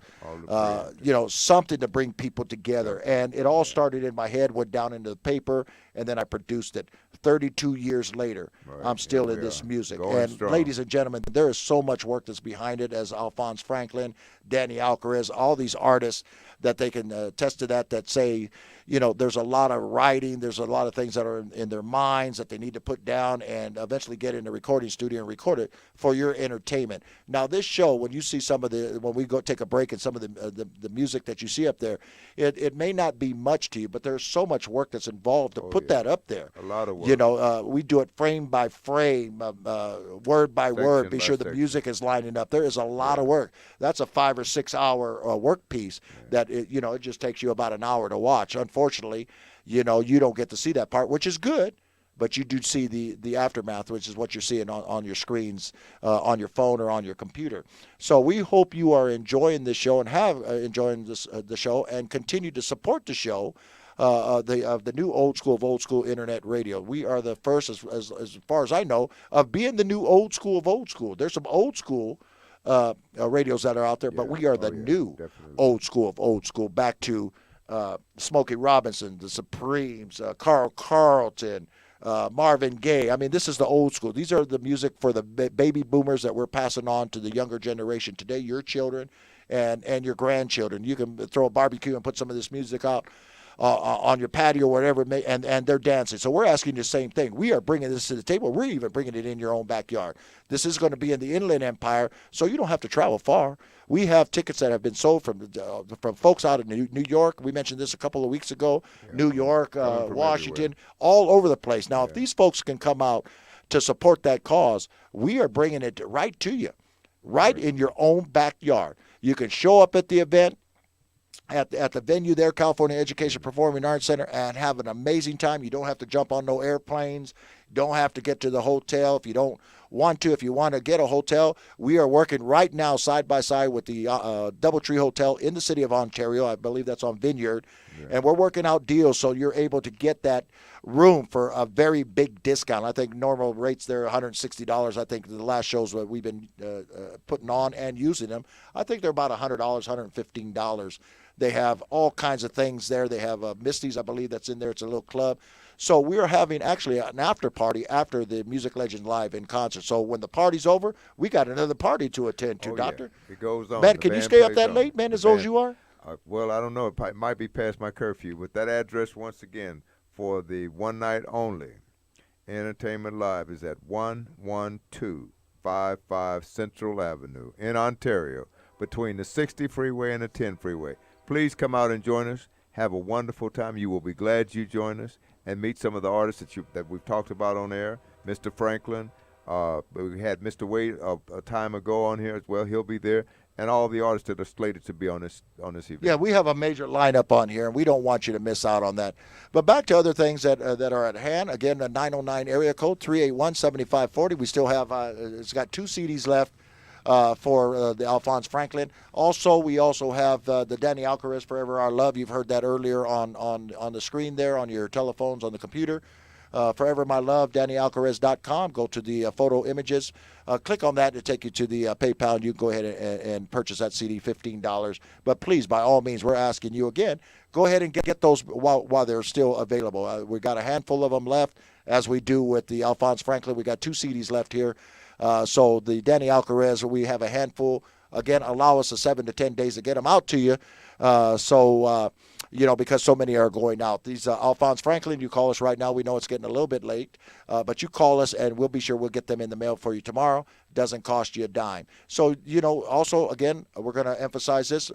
something to bring people together. And it all started in my head, went down into the paper, and then I produced it. 32 years later, I'm still in this music. And strong. Ladies and gentlemen, there is so much work that's behind it, as Alphonse Franklin, Danny Alcarez, all these artists that they can attest to that say, there's a lot of writing, there's a lot of things that are in their minds that they need to put down and eventually get in the recording studio and record it for your entertainment. Now, this show, when you see some of when we go take a break and some of the music that you see up there, it may not be much to you, but there's so much work that's involved to put that up there. A lot of work. You know, we do it frame by frame, word by word. Be by sure the section. music is lining up. There is a lot of work. That's a 5 or 6 hour work piece that it just takes you about an hour to watch. Unfortunately, you don't get to see that part, which is good. But you do see the aftermath, which is what you're seeing on your screens, on your phone or on your computer. So we hope you are enjoying this show and have enjoying the show and continue to support the show. The new old school of old school internet radio. We are the first, as far as I know, of being the new old school of old school. There's some old school radios that are out there, but we are the new old school of old school. Back to Smokey Robinson, the Supremes, Carl Carlton, Marvin Gaye. I mean, this is the old school. These are the music for the baby boomers that we're passing on to the younger generation today, your children and your grandchildren. You can throw a barbecue and put some of this music out on your patio or whatever, and they're dancing. So we're asking the same thing. We are bringing this to the table. We're even bringing it in your own backyard. This is going to be in the Inland Empire, so you don't have to travel far. We have tickets that have been sold from folks out of New York. We mentioned this a couple of weeks ago. New York, Washington, all over the place. Now, if these folks can come out to support that cause, we are bringing it right to you, right in your own backyard. You can show up at the event, at the venue there, California Education Performing Arts Center, and have an amazing time. You don't have to jump on no airplanes. Don't have to get to the hotel if you don't want to. If you want to get a hotel, we are working right now side by side with the Doubletree Hotel in the city of Ontario. I believe that's on Vineyard. And we're working out deals so you're able to get that room for a very big discount. I think normal rates there are $160. I think the last shows that we've been putting on and using them, I think they're about $100, $115. They have all kinds of things there. They have Misty's, I believe, that's in there. It's a little club. So we are having actually an after party after the Music Legend Live in concert. So when the party's over, we got another party to attend to, Doctor. It goes on. Man, The can you band stay up plays that on. late, man, The as old band- as you are? Well, I don't know. It might be past my curfew. But that address, once again, for the one night only, Entertainment Live is at 11255 Central Avenue in Ontario, between the 60 freeway and the 10 freeway. Please come out and join us. Have a wonderful time. You will be glad you joined us and meet some of the artists that we've talked about on air. Mr. Franklin, we had Mr. Wade a time ago on here as well. He'll be there, and all the artists that are slated to be on this event. Yeah, we have a major lineup on here, and we don't want you to miss out on that. But back to other things that are at hand. Again, the 909 area code, 381-7540. We still have, it's got 2 CDs left for the Alphonse Franklin. Also, we also have the Danny Alcaraz, Forever Our Love. You've heard that earlier on the screen there, on your telephones, on the computer. Forever My Love, DannyAlcaraz.com. Go to the photo images. Click on that to take you to the PayPal, and you can go ahead and purchase that CD, $15. But please, by all means, we're asking you again, go ahead and get those while they're still available. We got a handful of them left, as we do with the Alphonse Franklin. We got 2 CDs left here. So the Danny Alcaraz, we have a handful. Again, allow us 7 to 10 days to get them out to you. Because so many are going out. These Alphonse Franklin, you call us right now. We know it's getting a little bit late, but you call us, and we'll be sure we'll get them in the mail for you tomorrow. Doesn't cost you a dime. So, also, again, we're going to emphasize this.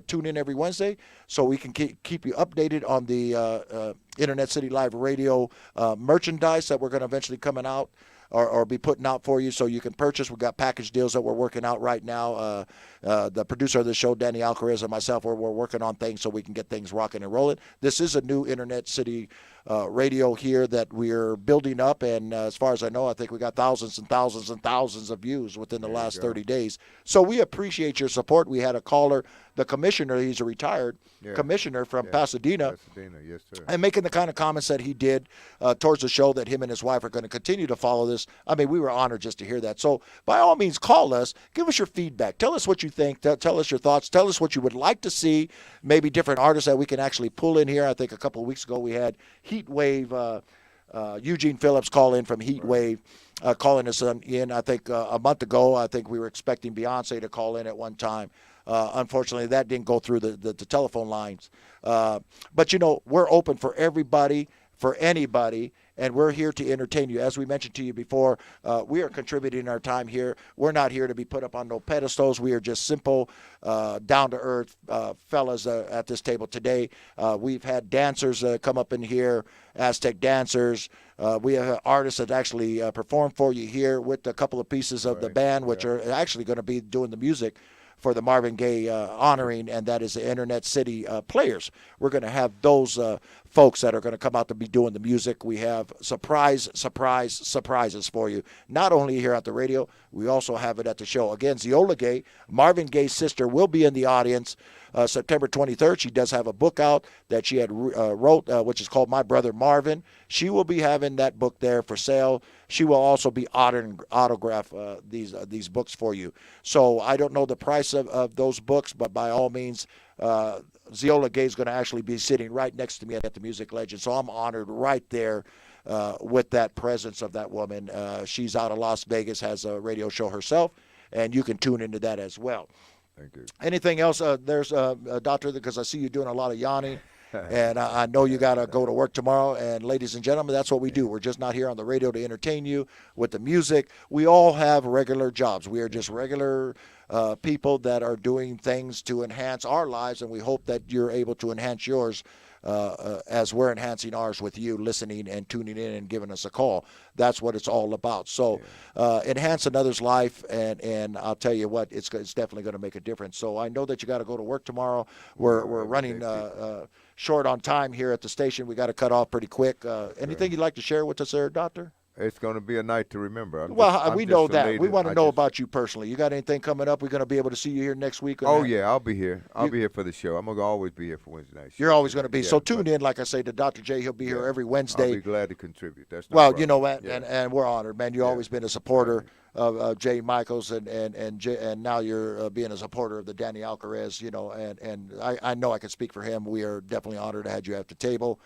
Tune in every Wednesday so we can keep you updated on the Internet City Live Radio merchandise that we're going to eventually coming out. Or be putting out for you so you can purchase. We've got package deals that we're working out right now. The producer of the show, Danny Alcaraz, and myself, we're working on things so we can get things rocking and rolling. This is a new Internet City radio here that we're building up, and as far as I know, I think we got thousands and thousands and thousands of views within the last 30 days. So we appreciate your support. We had a caller, the commissioner, he's a retired commissioner from Pasadena. Pasadena, yes, sir. And making the kind of comments that he did towards the show, that him and his wife are going to continue to follow this. I mean, we were honored just to hear that. So by all means, call us. Give us your feedback. Tell us what you think. Tell us your thoughts. Tell us what you would like to see. Maybe different artists that we can actually pull in here. I think a couple of weeks ago we had Heat Wave, Eugene Phillips call in from Heat Wave, calling us in. I think a month ago, I think we were expecting Beyonce to call in at one time. Unfortunately, that didn't go through the telephone lines. But, we're open for everybody for anybody, and we're here to entertain you. As we mentioned to you before, we are contributing our time here. We're not here to be put up on no pedestals. We are just simple, down-to-earth fellas at this table today. We've had dancers come up in here, Aztec dancers. We have artists that actually perform for you here with a couple of pieces of the band, which are actually going to be doing the music for the Marvin Gaye honoring, and that is the Internet City Players. We're going to have those folks that are going to come out to be doing the music. We have surprises for you, not only here at the radio, we also have it at the show. Again, Zeola Gaye, Marvin Gaye's sister, will be in the audience September 23rd. She does have a book out that she had wrote, which is called My Brother Marvin. She will be having that book there for sale. She will also be autograph these books for you. So I don't know the price of those books, but by all means, Zeola Gaye is going to actually be sitting right next to me at the Music Legend. So I'm honored right there with that presence of that woman. She's out of Las Vegas, has a radio show herself, and you can tune into that as well. Thank you. Anything else? There's Doctor, because I see you doing a lot of yawning. And I know you got to go to work tomorrow. And ladies and gentlemen, that's what we do. We're just not here on the radio to entertain you with the music. We all have regular jobs. We are just regular people that are doing things to enhance our lives, and we hope that you're able to enhance yours as we're enhancing ours with you listening and tuning in and giving us a call. That's what it's all about. So enhance another's life, and I'll tell you what, it's definitely going to make a difference. So I know that you got to go to work tomorrow. We're running short on time here at the station. We got to cut off pretty quick. Anything you'd like to share with us there, Doctor? It's going to be a night to remember. We know that. We want to know about you personally. You got anything coming up? We're going to be able to see you here next week? Oh, yeah, I'll be here. I'll be here for the show. I'm going to always be here for Wednesday night. You're always going to be. So tune in, like I say, to Dr. J. He'll be here every Wednesday. I'll be glad to contribute. That's you know what, and we're honored, man. You've always been a supporter of Jay Michaels, and now you're being a supporter of the Danny Alcaraz, you know, and I know I can speak for him. We are definitely honored to have you at the table.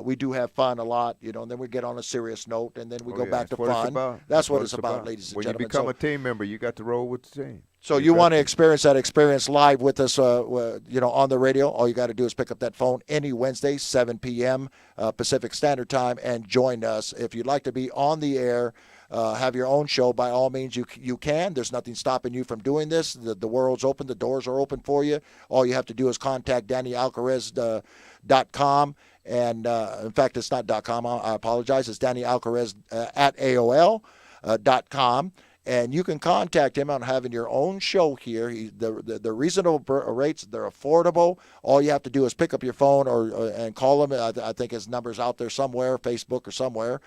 We do have fun a lot, you know, and then we get on a serious note, and then we go back to fun. That's what it's about, ladies and when gentlemen. When you become a team member, you got to roll with the team. So you want to experience that experience live with us, you know, on the radio. All you got to do is pick up that phone any Wednesday, 7 p.m. Pacific Standard Time, and join us. If you'd like to be on the air, have your own show, by all means, you can. There's nothing stopping you from doing this. The world's open. The doors are open for you. All you have to do is contact DannyAlcaraz.com. And, in fact, it's not .com. I apologize. It's Danny Alcaraz at AOL.com. And you can contact him on having your own show here. The reasonable rates, they're affordable. All you have to do is pick up your phone and call him. I think his number's out there somewhere, Facebook or somewhere.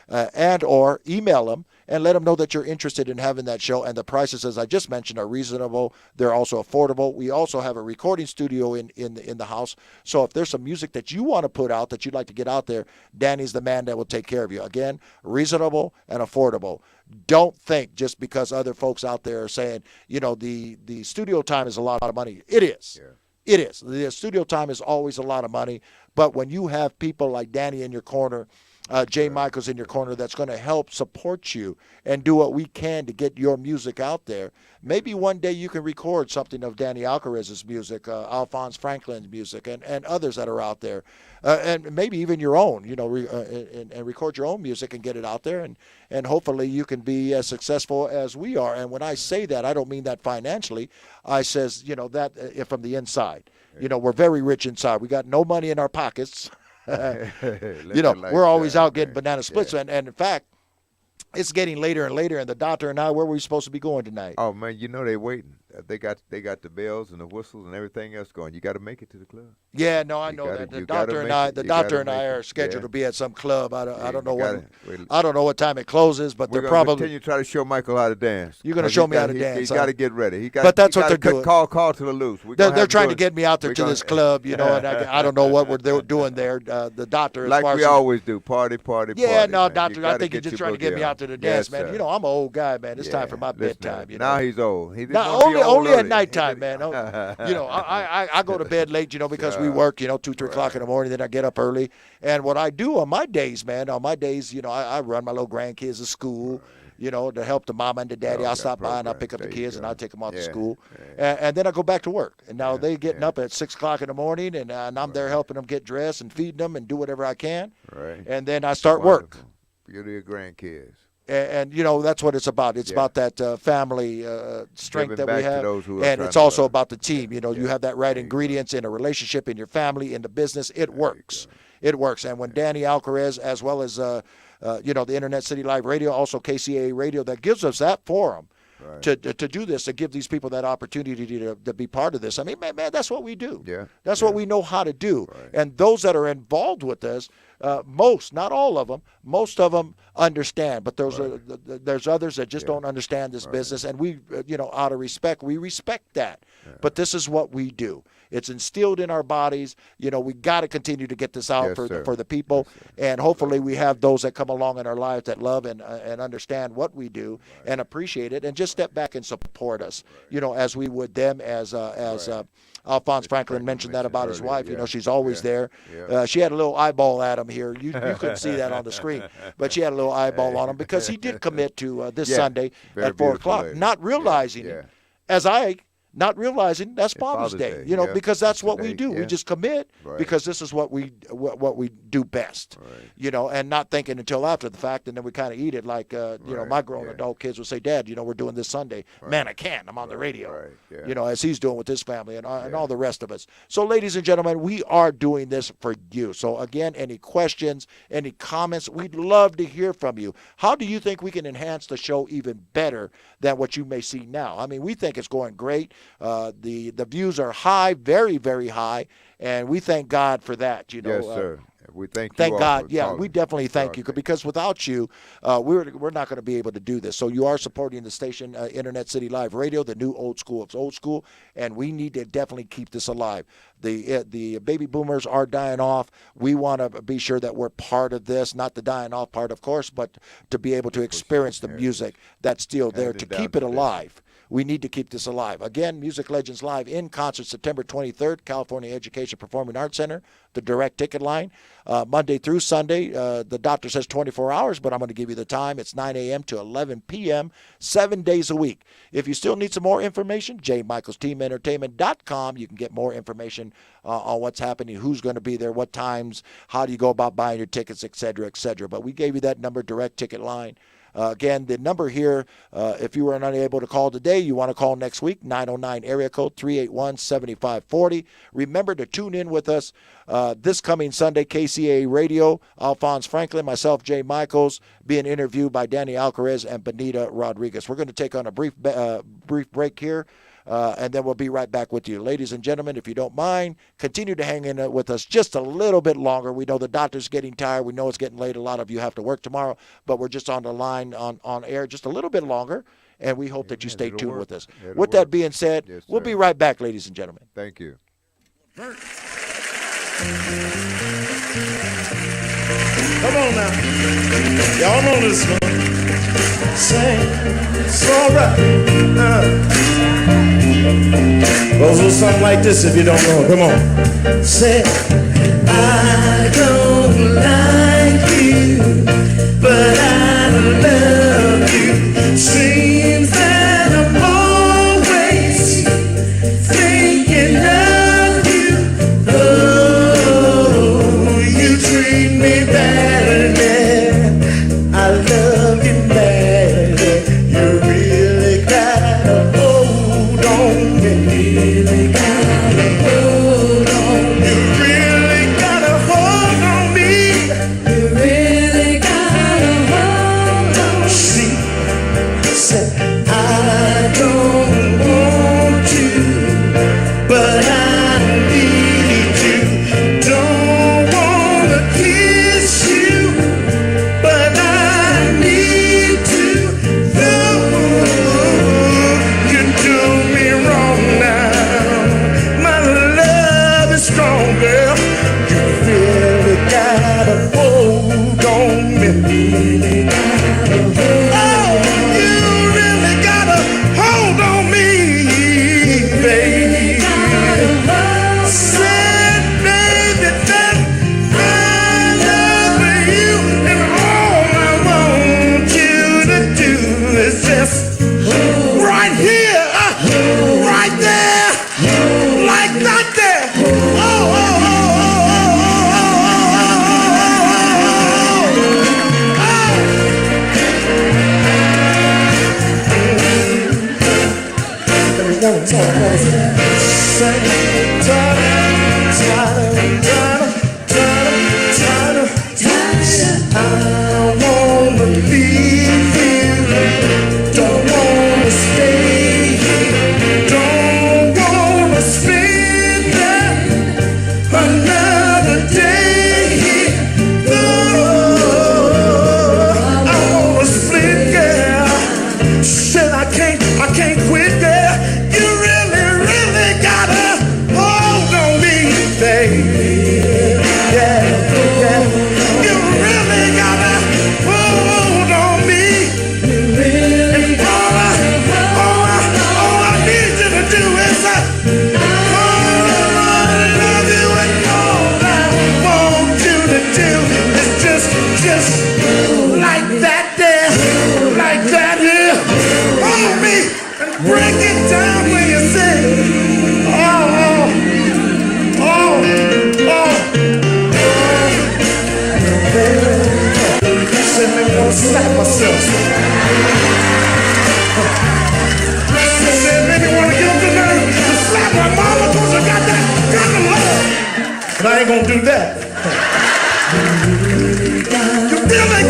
And or email them and let them know that you're interested in having that show. And the prices, as I just mentioned, are reasonable. They're also affordable. We also have a recording studio in the house. So if there's some music that you want to put out that you'd like to get out there, Danny's the man that will take care of you. Again, reasonable and affordable. Don't think just because other folks out there are saying, you know, the studio time is a lot of money. It is. Yeah. It is. The studio time is always a lot of money. But when you have people like Danny in your corner, Jay Michaels in your corner, that's going to help support you and do what we can to get your music out there. Maybe one day you can record something of Danny Alcaraz's music, Alphonse Franklin's music, and others that are out there. And maybe even your own, you know, and record your own music and get it out there. And hopefully you can be as successful as we are. And when I say that, I don't mean that financially. I says, you know, that from the inside. You know, we're very rich inside. We got no money in our pockets. You know, we're always out getting banana splits. And in fact, it's getting later and later, and the doctor and I, where were we supposed to be going tonight? Oh, man, you know they're waiting. They got the bells and the whistles and everything else going. You got to make it to the club. Yeah, no, I know that. The doctor and I are scheduled to be at some club. I don't know what time it closes, but they're probably continue to try to show Michael how to dance. You're going to show me how to dance. He's got to get ready. But that's what they're doing. Call to the loose. They're trying to get me out there to this club, you know, and I don't know what we're doing there. The doctor, like we always do, party. Yeah, no, doctor, I think you're just trying to get me out there to dance, man. You know, I'm an old guy, man. It's time for my bedtime. You know, now he's old. Only at nighttime. Man, you know, I go to bed late, you know, because we work, you know, 2-3 o'clock in the morning. Then I get up early, and what I do on my days, man, you know, I run my little grandkids to school, to help the mama and the daddy. I'll stop by and I'll pick up the kids and I'll take them off to school. And then I go back to work. And now they getting up at 6 o'clock in the morning, and I'm there helping them get dressed and feeding them and do whatever I can. Right. And then I start work. Beauty your grandkids. And that's what it's about. It's about that family strength Giving that we back to have. those who are And trying it's to also love. about the team. You have that right ingredients in a relationship, in your family, in the business. It works. It works. And when Danny Alcarez, as well as the Internet City Live Radio, also KCAA Radio, that gives us that forum to do this, to give these people that opportunity to be part of this. I mean, man, that's what we do. Yeah. That's what we know how to do. Right. And those that are involved with this, most, not all of them, most of them understand. But there's others that just don't understand this business. And we, out of respect, we respect that. Yeah. But this is what we do. It's instilled in our bodies. We got to continue to get this out for the people. And hopefully we have those that come along in our lives that love and understand what we do and appreciate it and just step back and support us, as we would them, as Alphonse Franklin mentioned that about his wife. She's always there. She had a little eyeball at him here. You couldn't see that on the screen, but she had a little eyeball on him because he did commit to this Sunday at 4 o'clock, not realizing it, not realizing that's Father's Day, because that's what we do. We just commit because this is what we do best, and not thinking until after the fact, and then we kind of eat it like, my grown adult kids would say, Dad, we're doing this Sunday. Man, I can't. I'm on the radio, as he's doing with his family and all the rest of us. So, ladies and gentlemen, we are doing this for you. So, again, any questions, any comments, we'd love to hear from you. How do you think we can enhance the show even better than what you may see now? I mean, we think it's going great. The views are high, very, very high, and we thank God for that. Yes, sir. We thank God. Yeah, we definitely thank you, because without you, we're not going to be able to do this. So you are supporting the station, Internet City Live Radio, the new old school of old school, and we need to definitely keep this alive. The baby boomers are dying off. We want to be sure that we're part of this, not the dying off part, of course, but to be able to experience the music that's still there, to keep it alive. We need to keep this alive. Again, Music Legends Live in concert September 23rd, California Education Performing Arts Center, the direct ticket line, Monday through Sunday. The doctor says 24 hours, but I'm going to give you the time. It's 9 a.m. to 11 p.m., 7 days a week. If you still need some more information, jmichaelsteamentertainment.com. You can get more information on what's happening, who's going to be there, what times, how do you go about buying your tickets, et cetera, et cetera. But we gave you that number, direct ticket line. Again, the number here, if you were unable to call today, you want to call next week, 909 area code 381-7540. Remember to tune in with us this coming Sunday, KCAA Radio, Alphonse Franklin, myself, Jay Michaels, being interviewed by Danny Alcarez and Benita Rodriguez. We're going to take on a brief break here. And then we'll be right back with you. Ladies and gentlemen, if you don't mind, continue to hang in with us just a little bit longer. We know the doctor's getting tired. We know it's getting late. A lot of you have to work tomorrow, but we're just on the line on air just a little bit longer, and we hope that you stay tuned with us. With that being said, we'll be right back, ladies and gentlemen. Thank you. Come on now. Y'all know this one. Say, it's all right. Goes a little something like this if you don't know it. Come on. Say, I don't like you, but I love you. Seems that I'm always thinking of you. Oh, you treat me better. I love you better. You really gotta hold on. You really gotta hold on. You really gotta hold on me. wanna leave you, don't wanna stay here, don't wanna spend another day here. I wanna split, girl. Said I can't quit, girl. You really gotta hold on me, baby. Yeah. You really gotta hold on me. And all I need you to do is love you, and all I want you to do is just like that there, like that here. Hold me and break it down when you say, Said me wanna slap myself. Said maybe wanna get up the nerve and slap my mama 'cause I got that kind of love. But I ain't gonna do that. You really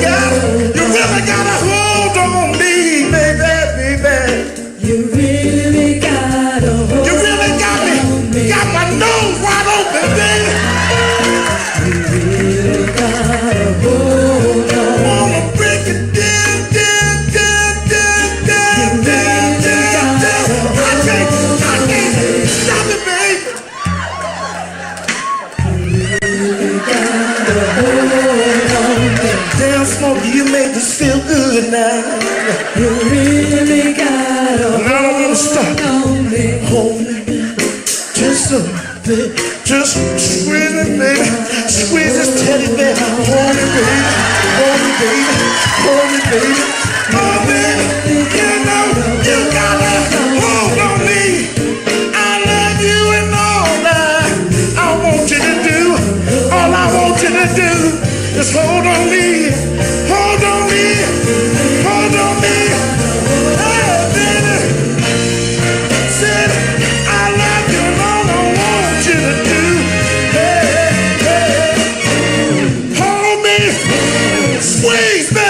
gotta hold on me, baby. You really got me, got my nose wide open, baby. Wanna break it down. I can't stop it, baby. Damn, Smokey, you make this feel good now. You really got to hold on. I don't wanna stop. Hold me, just a bit, just squeeze it, baby. Squeeze this teddy bear. Hold me, baby. Hold me, baby. Hold me, baby. Oh, baby, you know you gotta hold on me. I love you, and all I want you to do, all I want you to do is hold on me. Hold on me. Hold on me. Hey, baby. Said I love you, and all I want you to do. Hey. Hold me. Squeeze me.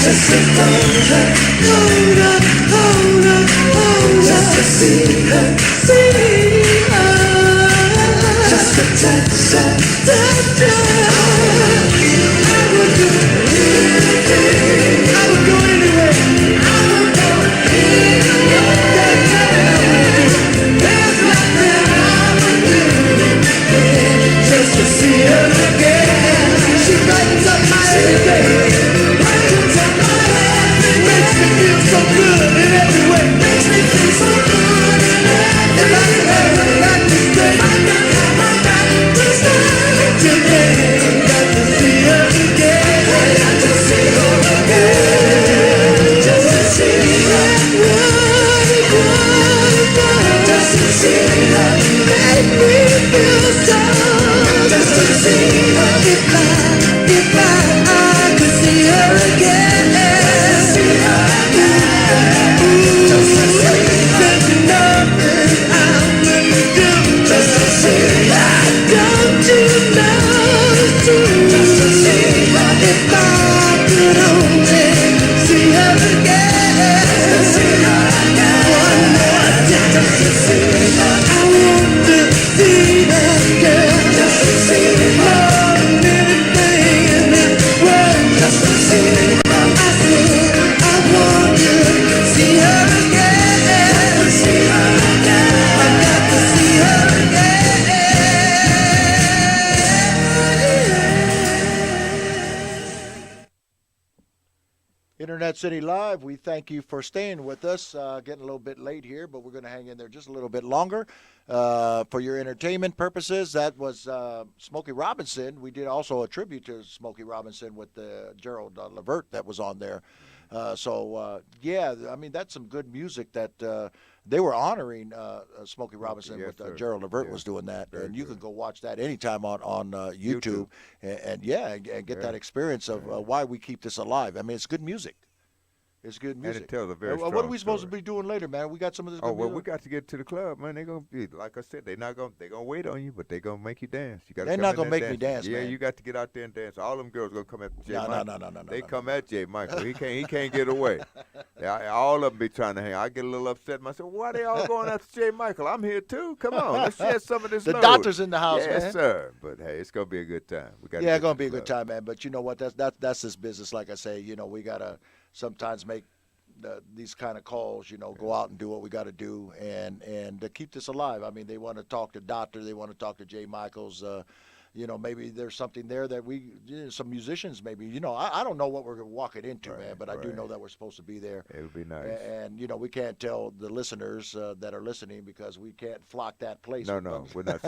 Just to see her, just to touch her, I would go anywhere. Just to see her again. She brightens up my day, brightens up my head, makes me feel so good in every way. Makes me feel so good in every way. If I could have her back to stay, I could have her back to stay. Today, got to see her again. I got to see her again. Just to see her. Just to see her. Make me feel so. Just to see her. If I could see her again. Just to see her again. Just to see her. There's nothing I wouldn't do. Just to see her. Don't you know it's true? Just to see her. If I could only see her again. Just to see her again. One more time. Just to see her. I want to see her girl. Just to see her. More than anything in this world. Just to see her. I said I want to see her again. Just to see her again. I got to see her again. Internet City Live, we thank you for staying with us. Getting a little bit late here, but we're going to hang in there just a little bit longer for your entertainment purposes. That was Smokey Robinson. We did also a tribute to Smokey Robinson with Gerald Levert that was on there. Yeah, I mean, that's some good music that they were honoring Smokey Robinson Yes, with sir. Gerald Levert Yeah. was doing that. Very And you good. can go watch that anytime on YouTube. And get Yeah. that experience of why we keep this alive. I mean, it's good music. It's good And music. it tells a very What are strong we supposed story. to be doing later, man? We got some of this. Oh good well, we music? got to get to the club, man. They're gonna be like I said. They're gonna wait on you, but they're gonna make you dance. You got. They're not gonna make me dance, Yeah, man. you got to get out there and dance. All them girls gonna come after Jay No, Michael. no. They come at Jay Michael. He can't get away. All of them be trying to hang. I get a little upset myself. Why they all going after Jay Michael? I'm here too. Come on, let's share some of this. The load. doctor's in the house, yes, man. sir. But hey, it's gonna be a good time. We got. Yeah, it's gonna be a good time, man. But you know what? That's this business. Like I say, we gotta sometimes make these kind of calls. Go out and do what we got to do, and to keep this alive. I mean, they want to talk to Doctor. They want to talk to Jay Michaels. Maybe there's something there that some musicians maybe. I don't know what we're walking into, man. But I do know that we're supposed to be there. It'll be nice. And we can't tell the listeners that are listening because we can't flock that place. No, we're not.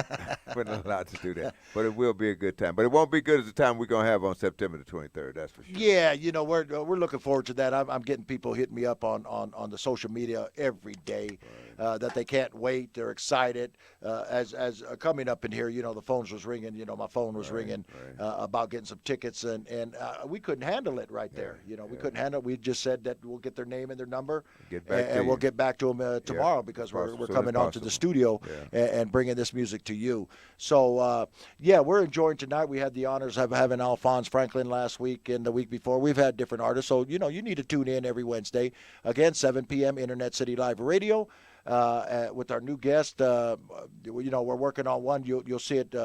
We're not allowed to do that. But it will be a good time. But it won't be good as the time we're gonna have on September the 23rd. That's for sure. Yeah, we're looking forward to that. I'm getting people hitting me up on the social media every day that they can't wait. They're excited. As coming up in here, the phones was ringing. My phone was ringing about getting some tickets, and we couldn't handle it right there. We couldn't handle it. We just said that we'll get their name and their number, Get back to and we'll you. get back to them tomorrow because we're As soon coming as on to the possible. studio and bringing this music to you. So, we're enjoying tonight. We had the honors of having Alphonse Franklin last week and the week before. We've had different artists. So, you need to tune in every Wednesday. Again, 7 p.m. Internet City Live Radio. With our new guest, we're working on one. You'll see it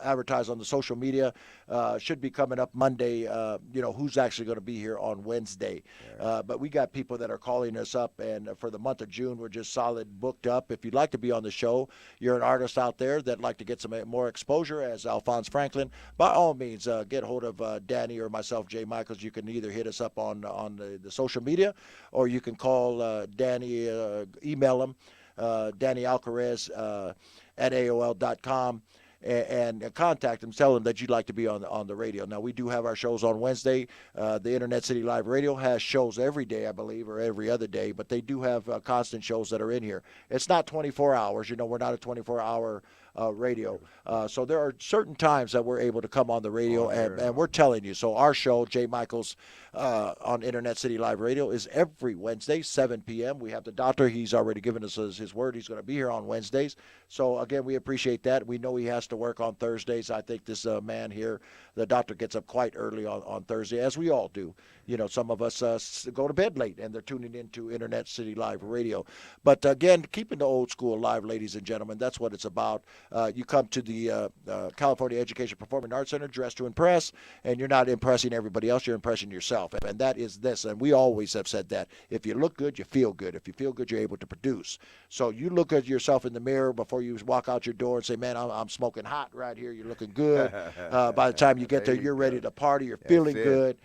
advertised on the social media. Should be coming up Monday. Who's actually going to be here on Wednesday. But we got people that are calling us up, and for the month of June, we're just solid booked up. If you'd like to be on the show, you're an artist out there that'd like to get some more exposure as Alphonse Franklin, by all means, get hold of Danny or myself, Jay Michaels. You can either hit us up on the social media, or you can call Danny, email him. Danny Alcarez at AOL.com and contact him. Tell him that you'd like to be on the radio. Now, we do have our shows on Wednesday. The Internet City Live Radio has shows every day, I believe, or every other day, but they do have constant shows that are in here. It's not 24 hours. We're not a 24-hour radio. So there are certain times that we're able to come on the radio, and we're telling you. So our show, Jay Michaels, on Internet City Live Radio, is every Wednesday, 7 p.m. We have the doctor. He's already given us his word. He's going to be here on Wednesdays. So, again, we appreciate that. We know he has to work on Thursdays. I think this man here, the doctor, gets up quite early on Thursday, as we all do. You know, some of us go to bed late, and they're tuning into Internet City Live Radio. But, again, keeping the old school alive, ladies and gentlemen, that's what it's about. You come to the California Education Performing Arts Center dressed to impress, and you're not impressing everybody else, you're impressing yourself. And that is this, and we always have said that. If you look good, you feel good. If you feel good, you're able to produce. So you look at yourself in the mirror before you walk out your door and say, man, I'm smoking hot right here. You're looking good. By the time you get there, you're ready to party. You're feeling good.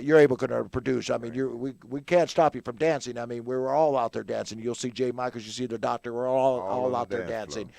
You're able to produce. I mean, we can't stop you from dancing. I mean, we're all out there dancing. You'll see Jay Michaels, you see the doctor. We're all out there dancing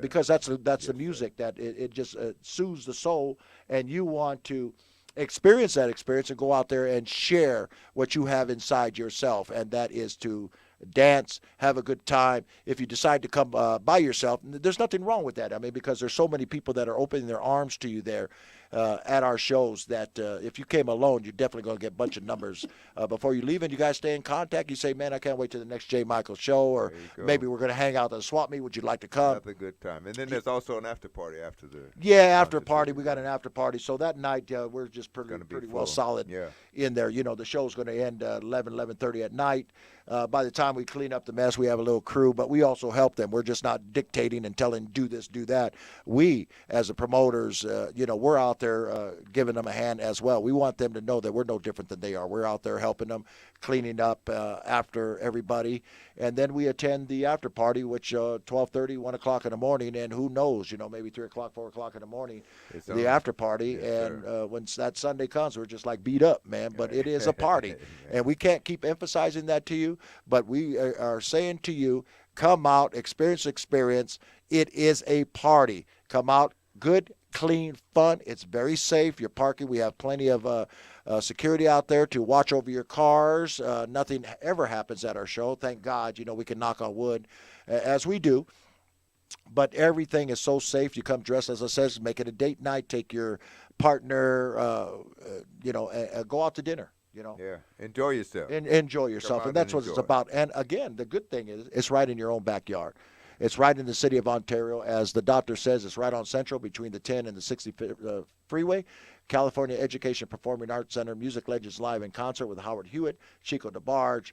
because that's the music that it just soothes the soul, and you want to experience that experience and go out there and share what you have inside yourself, and that is to dance, have a good time. If you decide to come by yourself, there's nothing wrong with that. I mean, because there's so many people that are opening their arms to you there at our shows that if you came alone, you're definitely going to get a bunch of numbers before you leave. And you guys stay in contact. You say, man, I can't wait to the next Jay Michaels show, or maybe we're going to hang out at the swap meet. Would you like to come? Have a good time. And then there's also an after party after the. Yeah, after party. We got an after party. So that night, we're just pretty well solid in there. You know, the show's going to end 11:30 at night. By the time we clean up the mess, we have a little crew, but we also help them. We're just not dictating and telling, do this, do that. We, as the promoters, we're out there giving them a hand as well. We want them to know that we're no different than they are. We're out there helping them, cleaning up after everybody. And then we attend the after party, which 12:30, 1 o'clock in the morning, and who knows, maybe 3 o'clock, 4 o'clock in the morning, the after party. And when that Sunday comes, we're just like beat up, man. But it is a party. And we can't keep emphasizing that to you, but we are saying to you, come out, experience. It is a party. Come out, good, clean, fun. It's very safe. You're parking. We have plenty of security out there to watch over your cars. Nothing ever happens at our show. Thank God. We can knock on wood as we do. But everything is so safe. You come dressed, as I said, make it a date night. Take your partner, go out to dinner. Yeah, enjoy yourself. Enjoy yourself, and that's what it's about. And again, the good thing is it's right in your own backyard. It's right in the city of Ontario. As the doctor says, it's right on Central between the 10 and the 60 freeway. California Education Performing Arts Center, Music Legends Live in concert with Howard Hewitt, Chico DeBarge,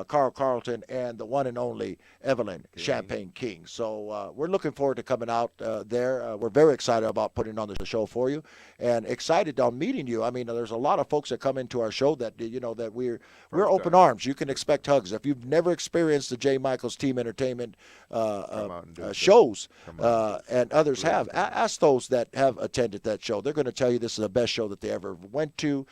Carl Carlton, and the one and only Evelyn Champagne King. So we're looking forward to coming out there. We're very excited about putting on the show for you, and excited on meeting you. I mean, there's a lot of folks that come into our show that that we're open arms. You can expect hugs. If you've never experienced the Jay Michaels Team Entertainment shows, and others have, ask those that have attended that show. They're going to tell you this is the best show that they ever went to.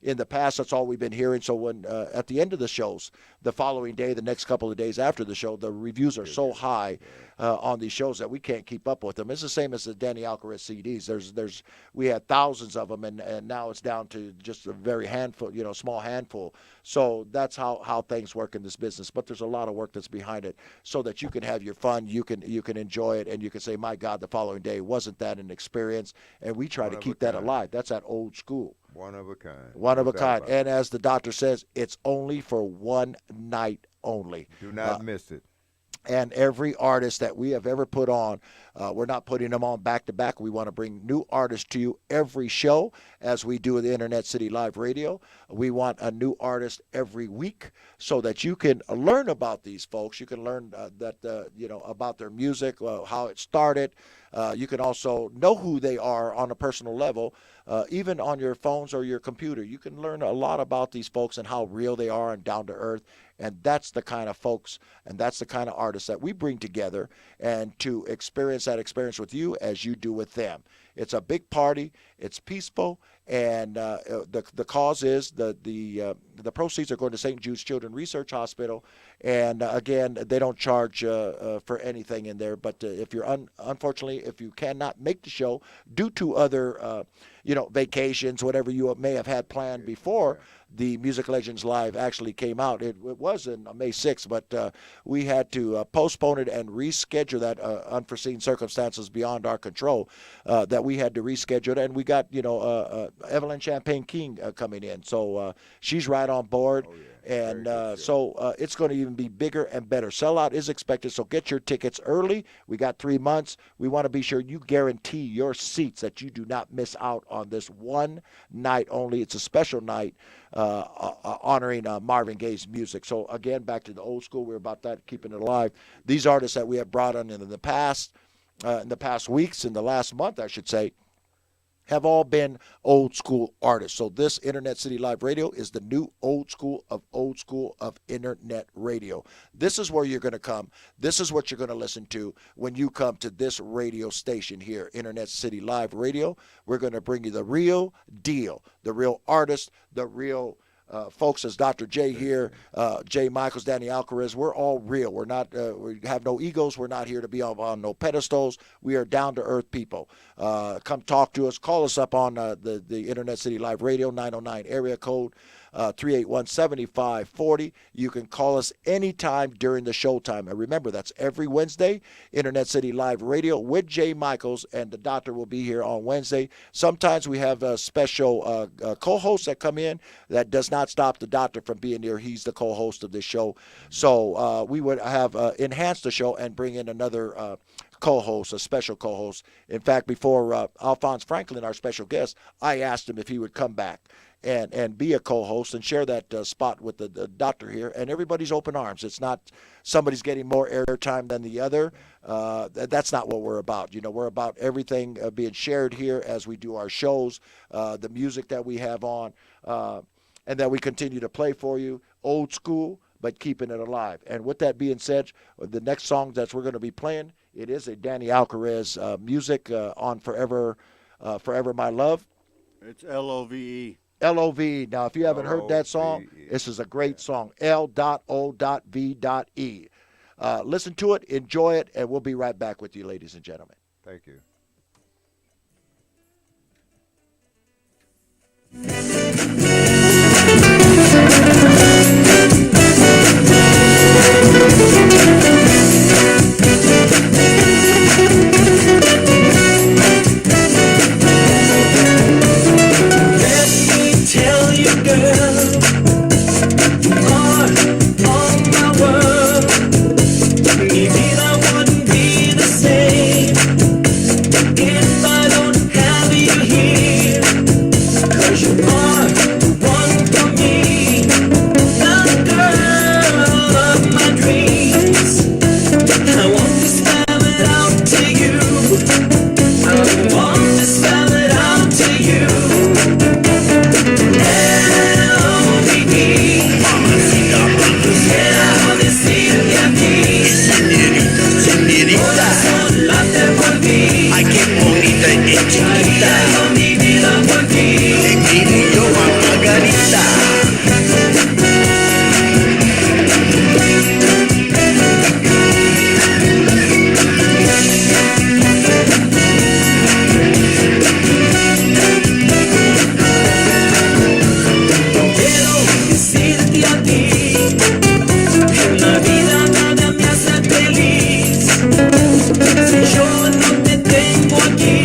In the past, that's all we've been hearing. So when at the end of the shows, the following day, the next couple of days after the show, the reviews are so high on these shows that we can't keep up with them. It's the same as the Danny Alcaraz CDs. We had thousands of them, and now it's down to just a very handful, small handful. So that's how things work in this business. But there's a lot of work that's behind it, so that you can have your fun, you can enjoy it, and you can say, my God, the following day, wasn't that an experience? And we try to keep that alive. That's that old school. One of a kind. One of a kind. And as the doctor says, it's only for one night only. Do not miss it. And every artist that we have ever put on, we're not putting them on back to back. We want to bring new artists to you every show, as we do with the Internet City Live Radio. We want a new artist every week, so that you can learn about these folks. You can learn about their music, how it started. You can also know who they are on a personal level, even on your phones or your computer. You can learn a lot about these folks and how real they are and down to earth. And that's the kind of folks, and that's the kind of artists that we bring together, and to experience that experience with you as you do with them. It's a big party. It's peaceful, and the cause is the proceeds are going to St. Jude's Children's Research Hospital. And again, they don't charge for anything in there. But if you're unfortunately, if you cannot make the show due to other vacations, whatever you may have had planned before, the Music Legends Live actually came out. It was in May 6th, but we had to postpone it and reschedule that unforeseen circumstances beyond our control. That we had to reschedule it, and we got Evelyn Champagne King coming in, so she's right on board. Oh, yeah. And Very good, so it's going to even be bigger and better. Sellout is expected, so get your tickets early. We got 3 months. We want to be sure you guarantee your seats, that you do not miss out on this one night only. It's a special night honoring Marvin Gaye's music. So again, back to the old school. We're about that, keeping it alive. These artists that we have brought on in the past weeks, in the last month, I should say, have all been old school artists. So this Internet City Live Radio is the new old school of internet radio. This is where you're going to come. This is what you're going to listen to when you come to this radio station here, Internet City Live Radio. We're going to bring you the real deal, the real artist, the real folks, as Dr. J here, Jay Michaels, Danny Alcarez, we're all real. We're not, we have no egos. We're not here to be on no pedestals. We are down-to-earth people. Come talk to us. Call us up on the Internet City Live Radio, 909 area code, 381-7540. You can call us anytime during the showtime. And remember, that's every Wednesday, Internet City Live Radio with Jay Michaels, and the doctor will be here on Wednesday. Sometimes we have special co-hosts that come in. That does not stop the doctor from being here. He's the co-host of this show. So we would have enhanced the show and bring in another co-host, a special co-host. In fact, before Alphonse Franklin, our special guest, I asked him if he would come back and be a co-host and share that spot with the doctor here, and everybody's open arms. It's not somebody's getting more airtime than the other. That's not what we're about. We're about everything being shared here as we do our shows, the music that we have on, and that we continue to play for you, old school, but keeping it alive. And with that being said, the next song that we're going to be playing, it is a Danny Alcarez music on Forever My Love. It's L-O-V-E. L-O-V. Now, if you haven't heard that song, this is a great song, L.O.V.E. Listen to it, enjoy it, and we'll be right back with you, ladies and gentlemen. Thank you. Tell you, girl, you are all my world. Mi vida wouldn't be the same if I don't have you here. 'Cause you are the one for me, the girl of my dreams. I want to spell it out to you. I want to spell it out to you. Ay, qué bonita y chiquita. Mi vida por ti. Te quiero yo a Margarita. Quiero decirte a ti que en la vida nada me hace feliz. Si yo no te tengo aquí,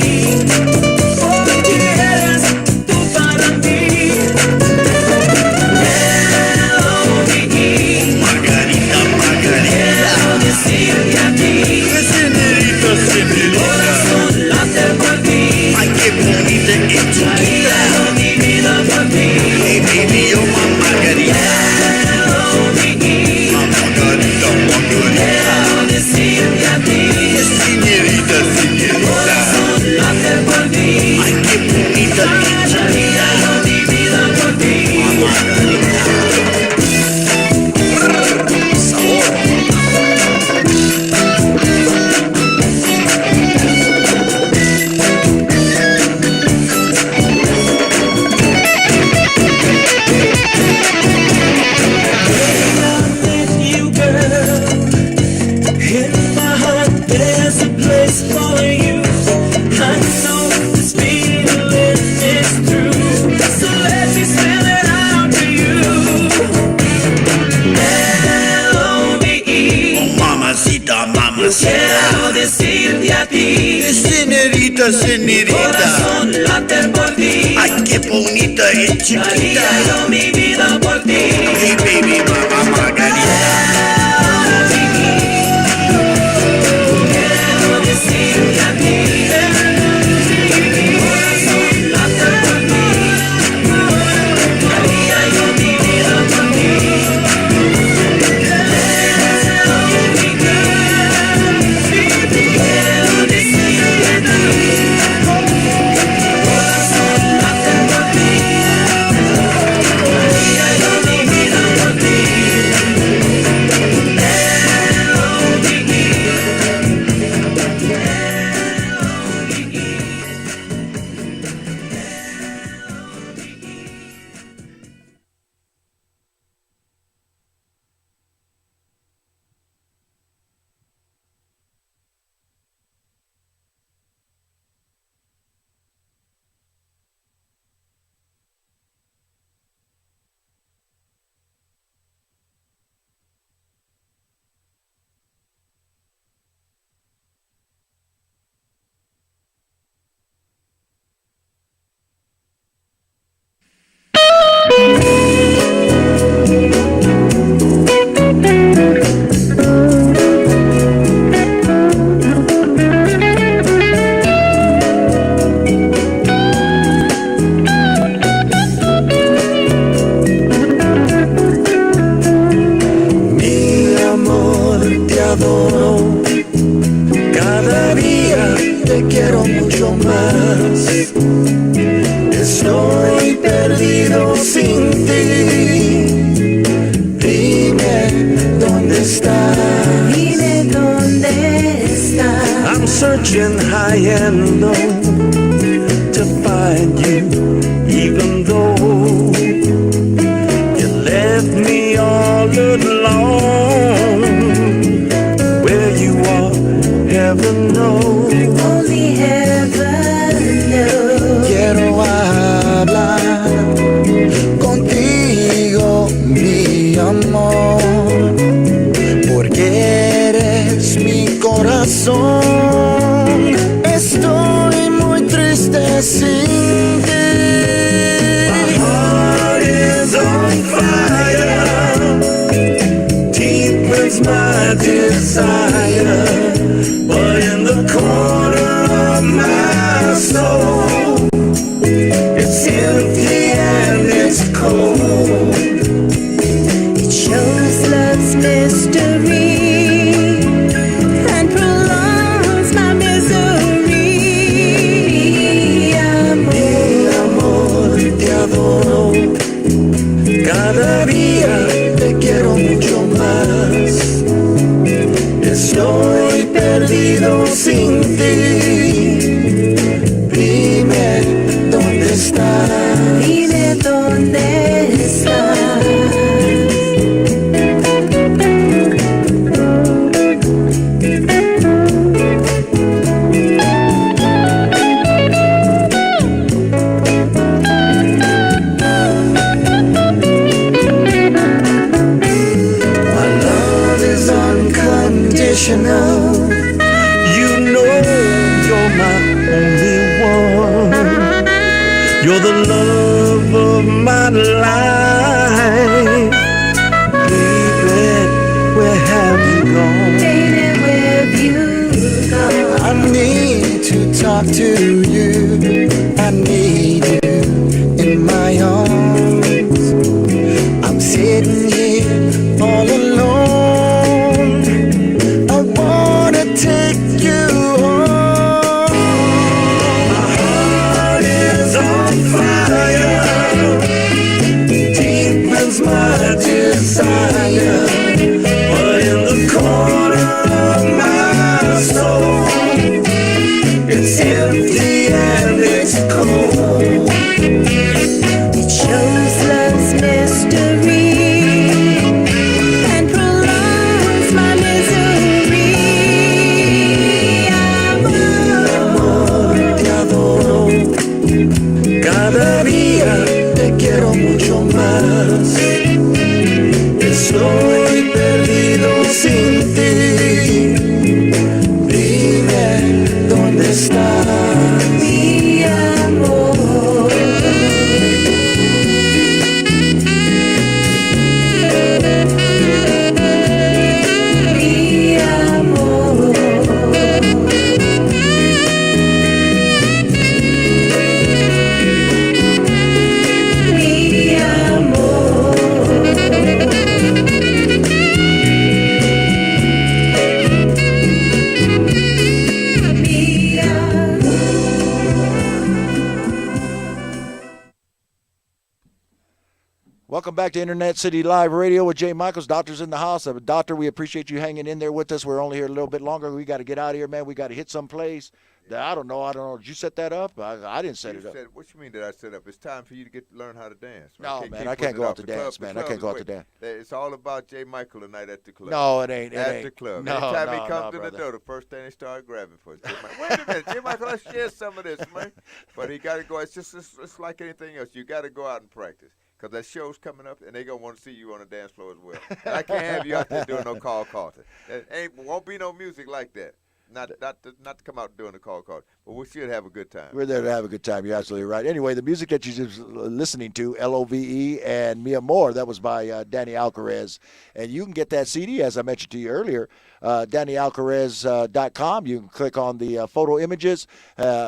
hoy eres tú para mí. L-O-V-E. Margarita, Margarita. Quiero decirte a ti, Señorita, señorita. corazón late por ti. Ay, qué bonita y chiquita. Mi vida por ti. Hey, baby, you're my Margarita. L-O-V-E. My Margarita, Margarita. Quiero decirte a ti, Señorita, señorita. corazón late por ti. Ay, qué bonita y chiquita. Mi vida por ti. Margarita. Sabor. You, girl, in my heart there's a place for you. I know this feeling is true, so let me spell it out to you. ti. Señorita, señorita. Corazón late por ti. Ay, qué bonita y chiquita. Daría yo mi vida por ti. Hey, baby, mamá Margarita. Quiero decirte a ti. Corazón late por ti. Daría yo mi vida por ti. Quiero decirte a ti. Corazón late por ti. Daría yo mi vida por ti. Mi amor, te adoro. Cada día te quiero mucho más. Estoy perdido sin ti. Dime dónde estás. Dime dónde estás. I'm searching high and low to find you, even though you left me all alone. Where you are, heaven knows. Only heaven knows. Quiero hablar contigo, mi amor, porque eres mi corazón. Estoy muy triste sin ti. My heart is on fire, deep is my desire, but in the corner of my soul, it's empty and it's cold. It shows love's mystery and prolongs my misery. Mi amor, te adoro. Cada día te quiero mucho más. Estoy perdido sin ti. Dime dónde estás. Dime dónde estás. My love is unconditional. You know you're my only one. You're the love of my life. Baby, where have you gone? Baby, where have you gone? I need to talk to you. I need you in my arms. I'm sitting here all alone. I wanna take you home. My heart is on fire, deepens my desire, but in the corner of my soul, it's empty and it's cold. It shows love's mystery and prolongs my misery. Amor, te adoro. Cada día te quiero mucho más. Estoy perdido sin ti. Dime welcome back to Internet City Live Radio with Jay Michaels. Doctor's in the house. Doctor, we appreciate you hanging in there with us. We're only here a little bit longer. We got to get out of here, man. We got to hit someplace. I don't know. Did you set that up? I didn't set it up. What you mean did I set up? It's time for you to learn how to dance. No, man, I can't go out to dance, man. I can't go out to dance. It's all about Jay Michael tonight at the club. No, it ain't. At the club. No, Anytime he no, comes to brother. the door, the first thing they start grabbing for is Jay Michael. Wait a minute, Jay Michael, let's share some of this, man. But he got to go. It's like anything else. You got to go out and practice. Because that show's coming up, and they're going to want to see you on the dance floor as well. And I can't have you out there doing no call calling. Won't be no music like that. Not to come out doing the call card, but we should have a good time. We're there to have a good time. You're absolutely right. Anyway, the music that you're just listening to, Love and Mia Moore, that was by Danny Alcarez. And you can get that CD, as I mentioned to you earlier, DannyAlcarez.com. You can click on the photo images.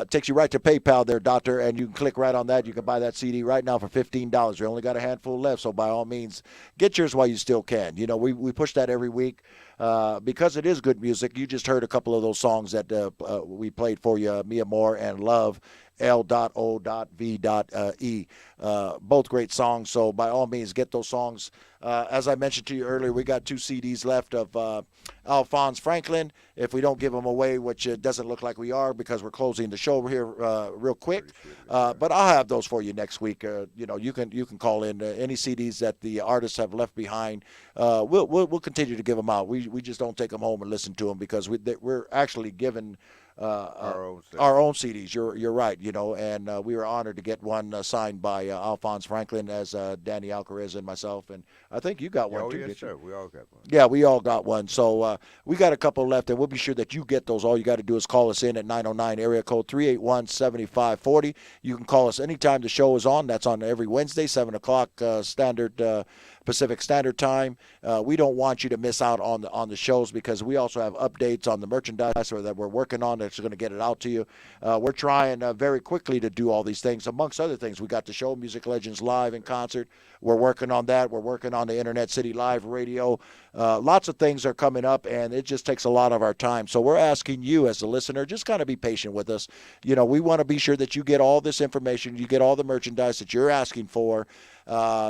Takes you right to PayPal there, Doctor, and you can click right on that. You can buy that CD right now for $15. We only got a handful left, so by all means, get yours while you still can. You know, we push that every week. Because it is good music. You just heard a couple of those songs that we played for you, Mia Moore and Love, L.O.V.E. Both great songs, so by all means, get those songs. As I mentioned to you earlier, we got 2 CDs left of Alphonse Franklin. If we don't give them away, which it doesn't look like we are because we're closing the show here real quick, but I'll have those for you next week. You know, you can call in any CDs that the artists have left behind. We'll continue to give them out. We just don't take them home and listen to them because we're actually giving our own CDs. You're right, you know, and we were honored to get one signed by Alphonse Franklin as Danny Alcarez and myself, and I think you got one too. Yes, sir. We all got one. Yeah, we all got one. So we got a couple left, and we'll be sure that you get those. All you got to do is call us in at 909 area code 381-7540. You can call us anytime the show is on. That's on every Wednesday, 7 o'clock standard Pacific Standard Time. We don't want you to miss out on the shows because we also have updates on the merchandise that we're working on that's going to get it out to you. We're trying very quickly to do all these things. Amongst other things, we got the show Music Legends Live in concert. We're working on that. We're working on the Internet City Live Radio. Lots of things are coming up, and it just takes a lot of our time. So we're asking you as a listener, just kind of be patient with us. You know, we want to be sure that you get all this information, you get all the merchandise that you're asking for.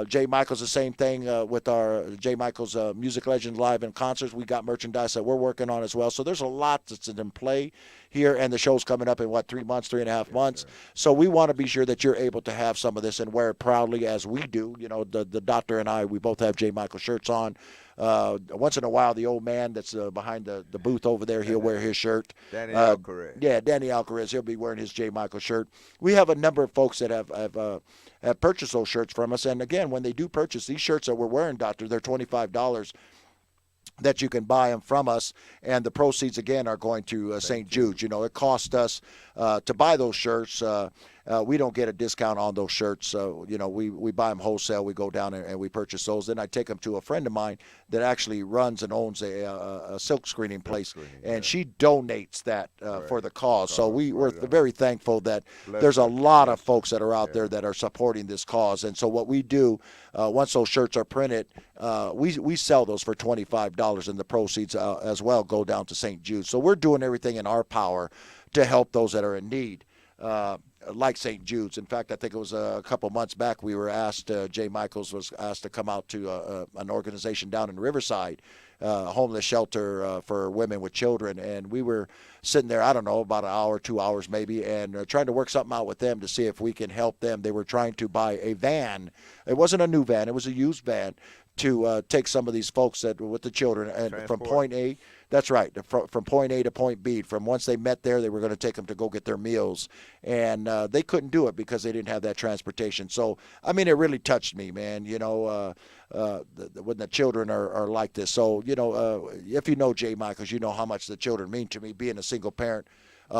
Jay Michaels, the same thing with our Jay Michaels Music Legends Live in concerts. We got merchandise that we're working on as well. So there's a lot that's in play here, and the show's coming up in, 3.5 months. So we want to be sure that you're able to have some of this and wear it proudly as we do. You know, the doctor and I, we both have Jay Michaels shirts on. Once in a while, the old man that's behind the booth over there, he'll wear his shirt. Danny Alcarez. Yeah, Danny Alcarez. He'll be wearing his J. Michael shirt. We have a number of folks that have purchased those shirts from us. And, again, when they do purchase these shirts that we're wearing, Doctor, they're $25 that you can buy them from us, and the proceeds, again, are going to St. Jude's. You know, it cost us to buy those shirts. We don't get a discount on those shirts. So, you know, we buy them wholesale. We go down and we purchase those. Then I take them to a friend of mine that actually runs and owns a silk screening place, and she donates that for the cause. So we're very thankful that there's a lot of folks that are out there that are supporting this cause. And so what we do, once those shirts are printed, we sell those for $25, and the proceeds as well go down to St. Jude's. So we're doing everything in our power to help those that are in need. Like St. Jude's. In fact, I think it was a couple months back we were asked, Jay Michaels was asked to come out to an organization down in Riverside, homeless shelter for women with children. And we were sitting there, I don't know, about an hour, 2 hours maybe, and trying to work something out with them to see if we can help them. They were trying to buy a van. It wasn't a new van. It was a used van to take some of these folks that with the children and from point A. That's right, from point A to point B. From once they met there, they were going to take them to go get their meals. And they couldn't do it because they didn't have that transportation. So, I mean, it really touched me, man, you know, when the children are like this. So, you know, if you know Jay Michaels, you know how much the children mean to me, being a single parent.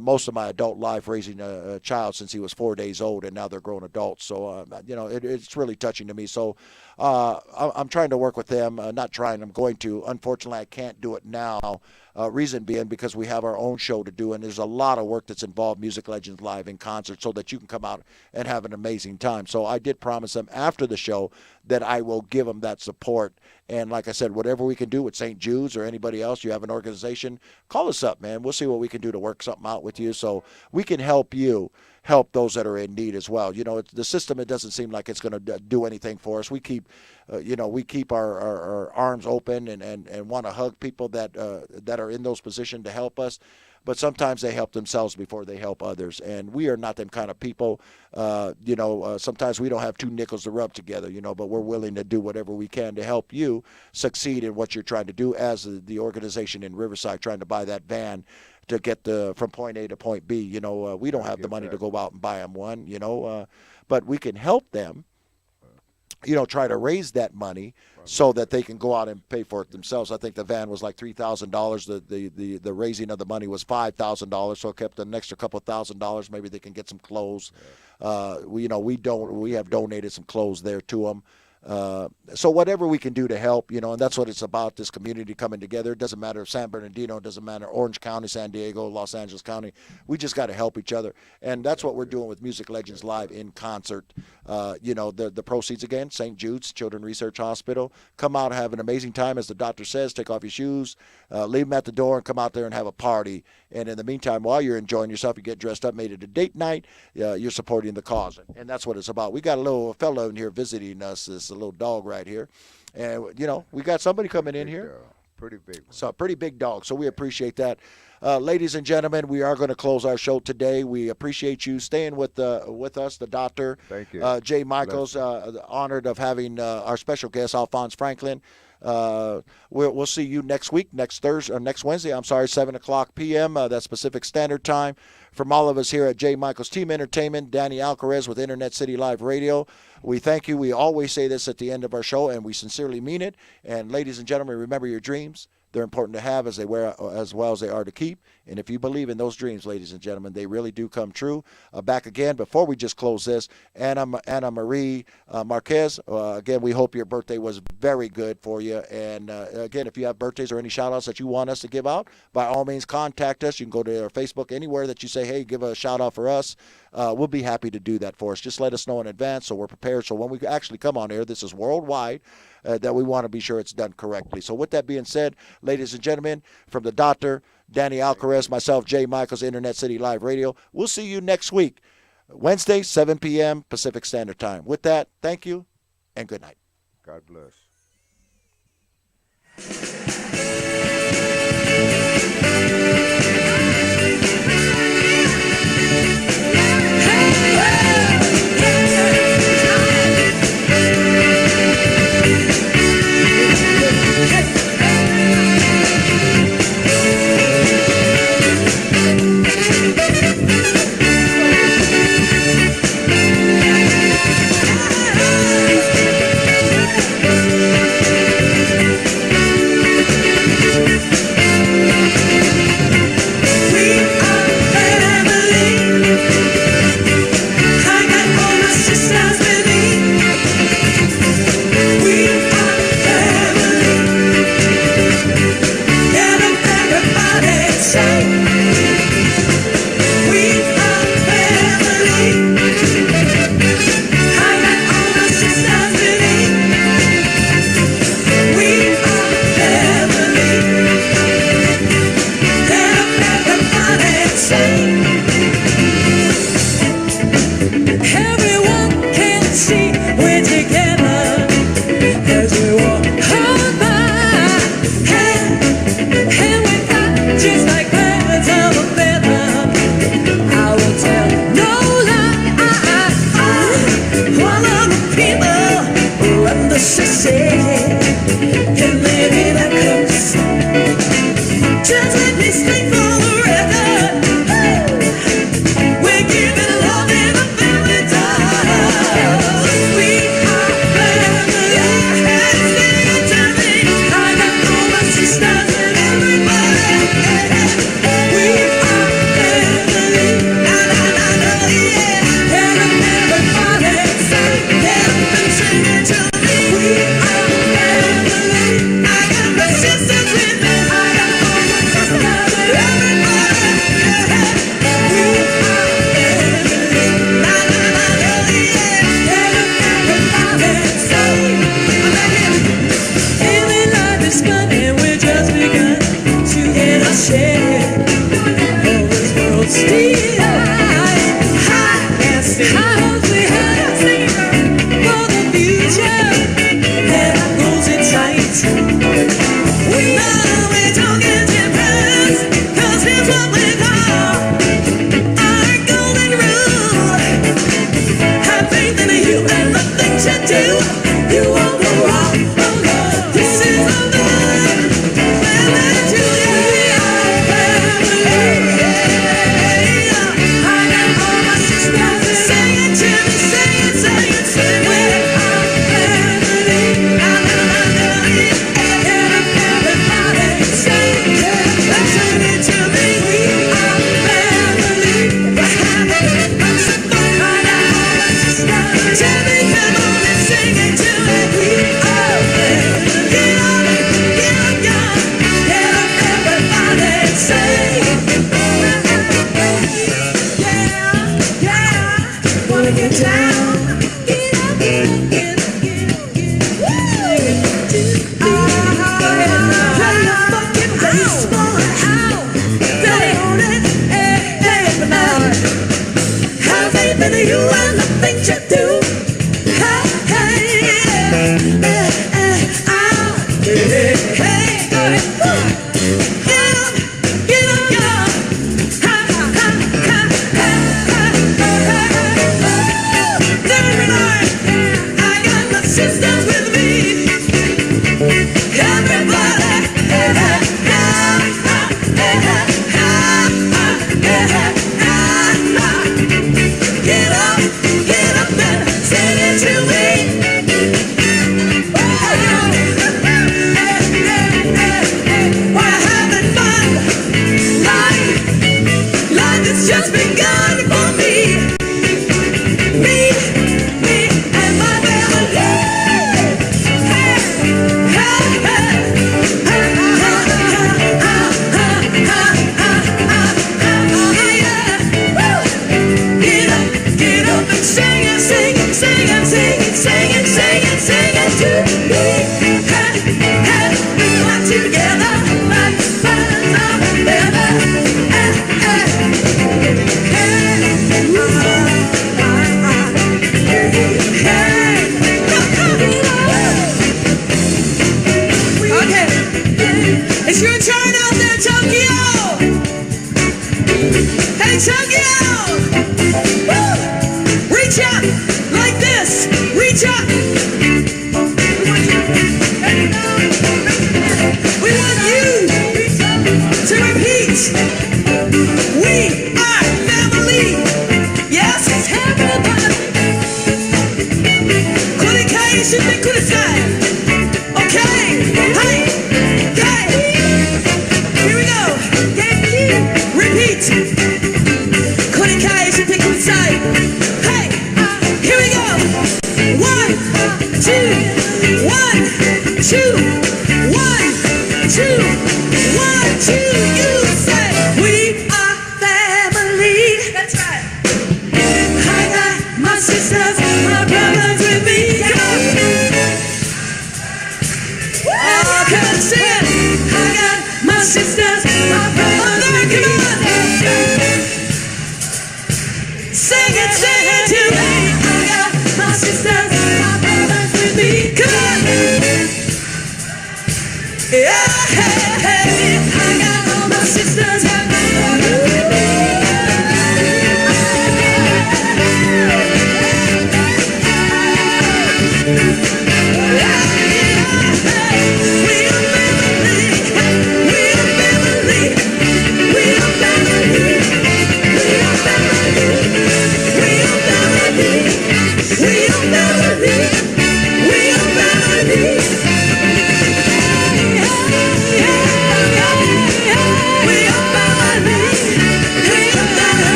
Most of my adult life raising a child since he was 4 days old, and now they're grown adults. So, you know, it's really touching to me. So I'm trying to work with them. Not trying, I'm going to. Unfortunately, I can't do it now. Reason being because we have our own show to do, and there's a lot of work that's involved, Music Legends Live in concert, so that you can come out and have an amazing time. So I did promise them after the show that I will give them that support. And like I said, whatever we can do with St. Jude's or anybody else, you have an organization, call us up, man. We'll see what we can do to work something out with you so we can help you. help those that are in need as well. The system, it doesn't seem like it's going to do anything for us. We keep, we keep our arms open and want to hug people that are in those positions to help us. But sometimes they help themselves before they help others. And we are not them kind of people. Sometimes we don't have two nickels to rub together, but we're willing to do whatever we can to help you succeed in what you're trying to do, as the organization in Riverside trying to buy that van to get from point A to point B. We don't have the money to go out and buy them one, but we can help them, try to raise that money so that they can go out and pay for it themselves. I think the van was like $3,000. The raising of the money was $5,000, so it kept an extra couple $1,000. Maybe they can get some clothes. We have donated some clothes there to them. So whatever we can do to help, and that's what it's about, this community coming together. It doesn't matter if San Bernardino, it doesn't matter Orange County, San Diego, Los Angeles County. We just got to help each other. And that's what we're doing with Music Legends Live in concert. The proceeds, again, St. Jude's Children's Research Hospital. Come out and have an amazing time. As the doctor says, take off your shoes, leave them at the door, and come out there and have a party. And in the meantime, while you're enjoying yourself, you get dressed up, made it a date night, you're supporting the cause. And that's what it's about. We got a little fellow in here visiting us, this little dog right here. And, we got somebody coming in here. Pretty big one. So a pretty big dog. So we appreciate that. Ladies and gentlemen, we are going to close our show today. We appreciate you staying with us, the doctor. Thank you. Jay Michaels, honored of having our special guest, Alphonse Franklin. We'll see you next week, next Wednesday, 7 o'clock p.m. That's Pacific Standard Time. From all of us here at J. Michaels Team Entertainment, Danny Alcarez with Internet City Live Radio, we thank you. We always say this at the end of our show, and we sincerely mean it. And ladies and gentlemen, remember your dreams. They're important to have as well as they are to keep. And if you believe in those dreams, ladies and gentlemen, they really do come true. Back again, before we just close this, Anna Marie Marquez, again, we hope your birthday was very good for you. And again, if you have birthdays or any shout-outs that you want us to give out, by all means, contact us. You can go to our Facebook, anywhere that you say, hey, give a shout-out for us. We'll be happy to do that for us. Just let us know in advance so we're prepared. So when we actually come on air, this is worldwide, that we want to be sure it's done correctly. So with that being said, ladies and gentlemen, from the doctor, Danny Alcarez, myself, Jay Michaels, Internet City Live Radio, we'll see you next week, Wednesday, 7 p.m. Pacific Standard Time. With that, thank you and good night. God bless. We are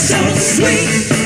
So sweet.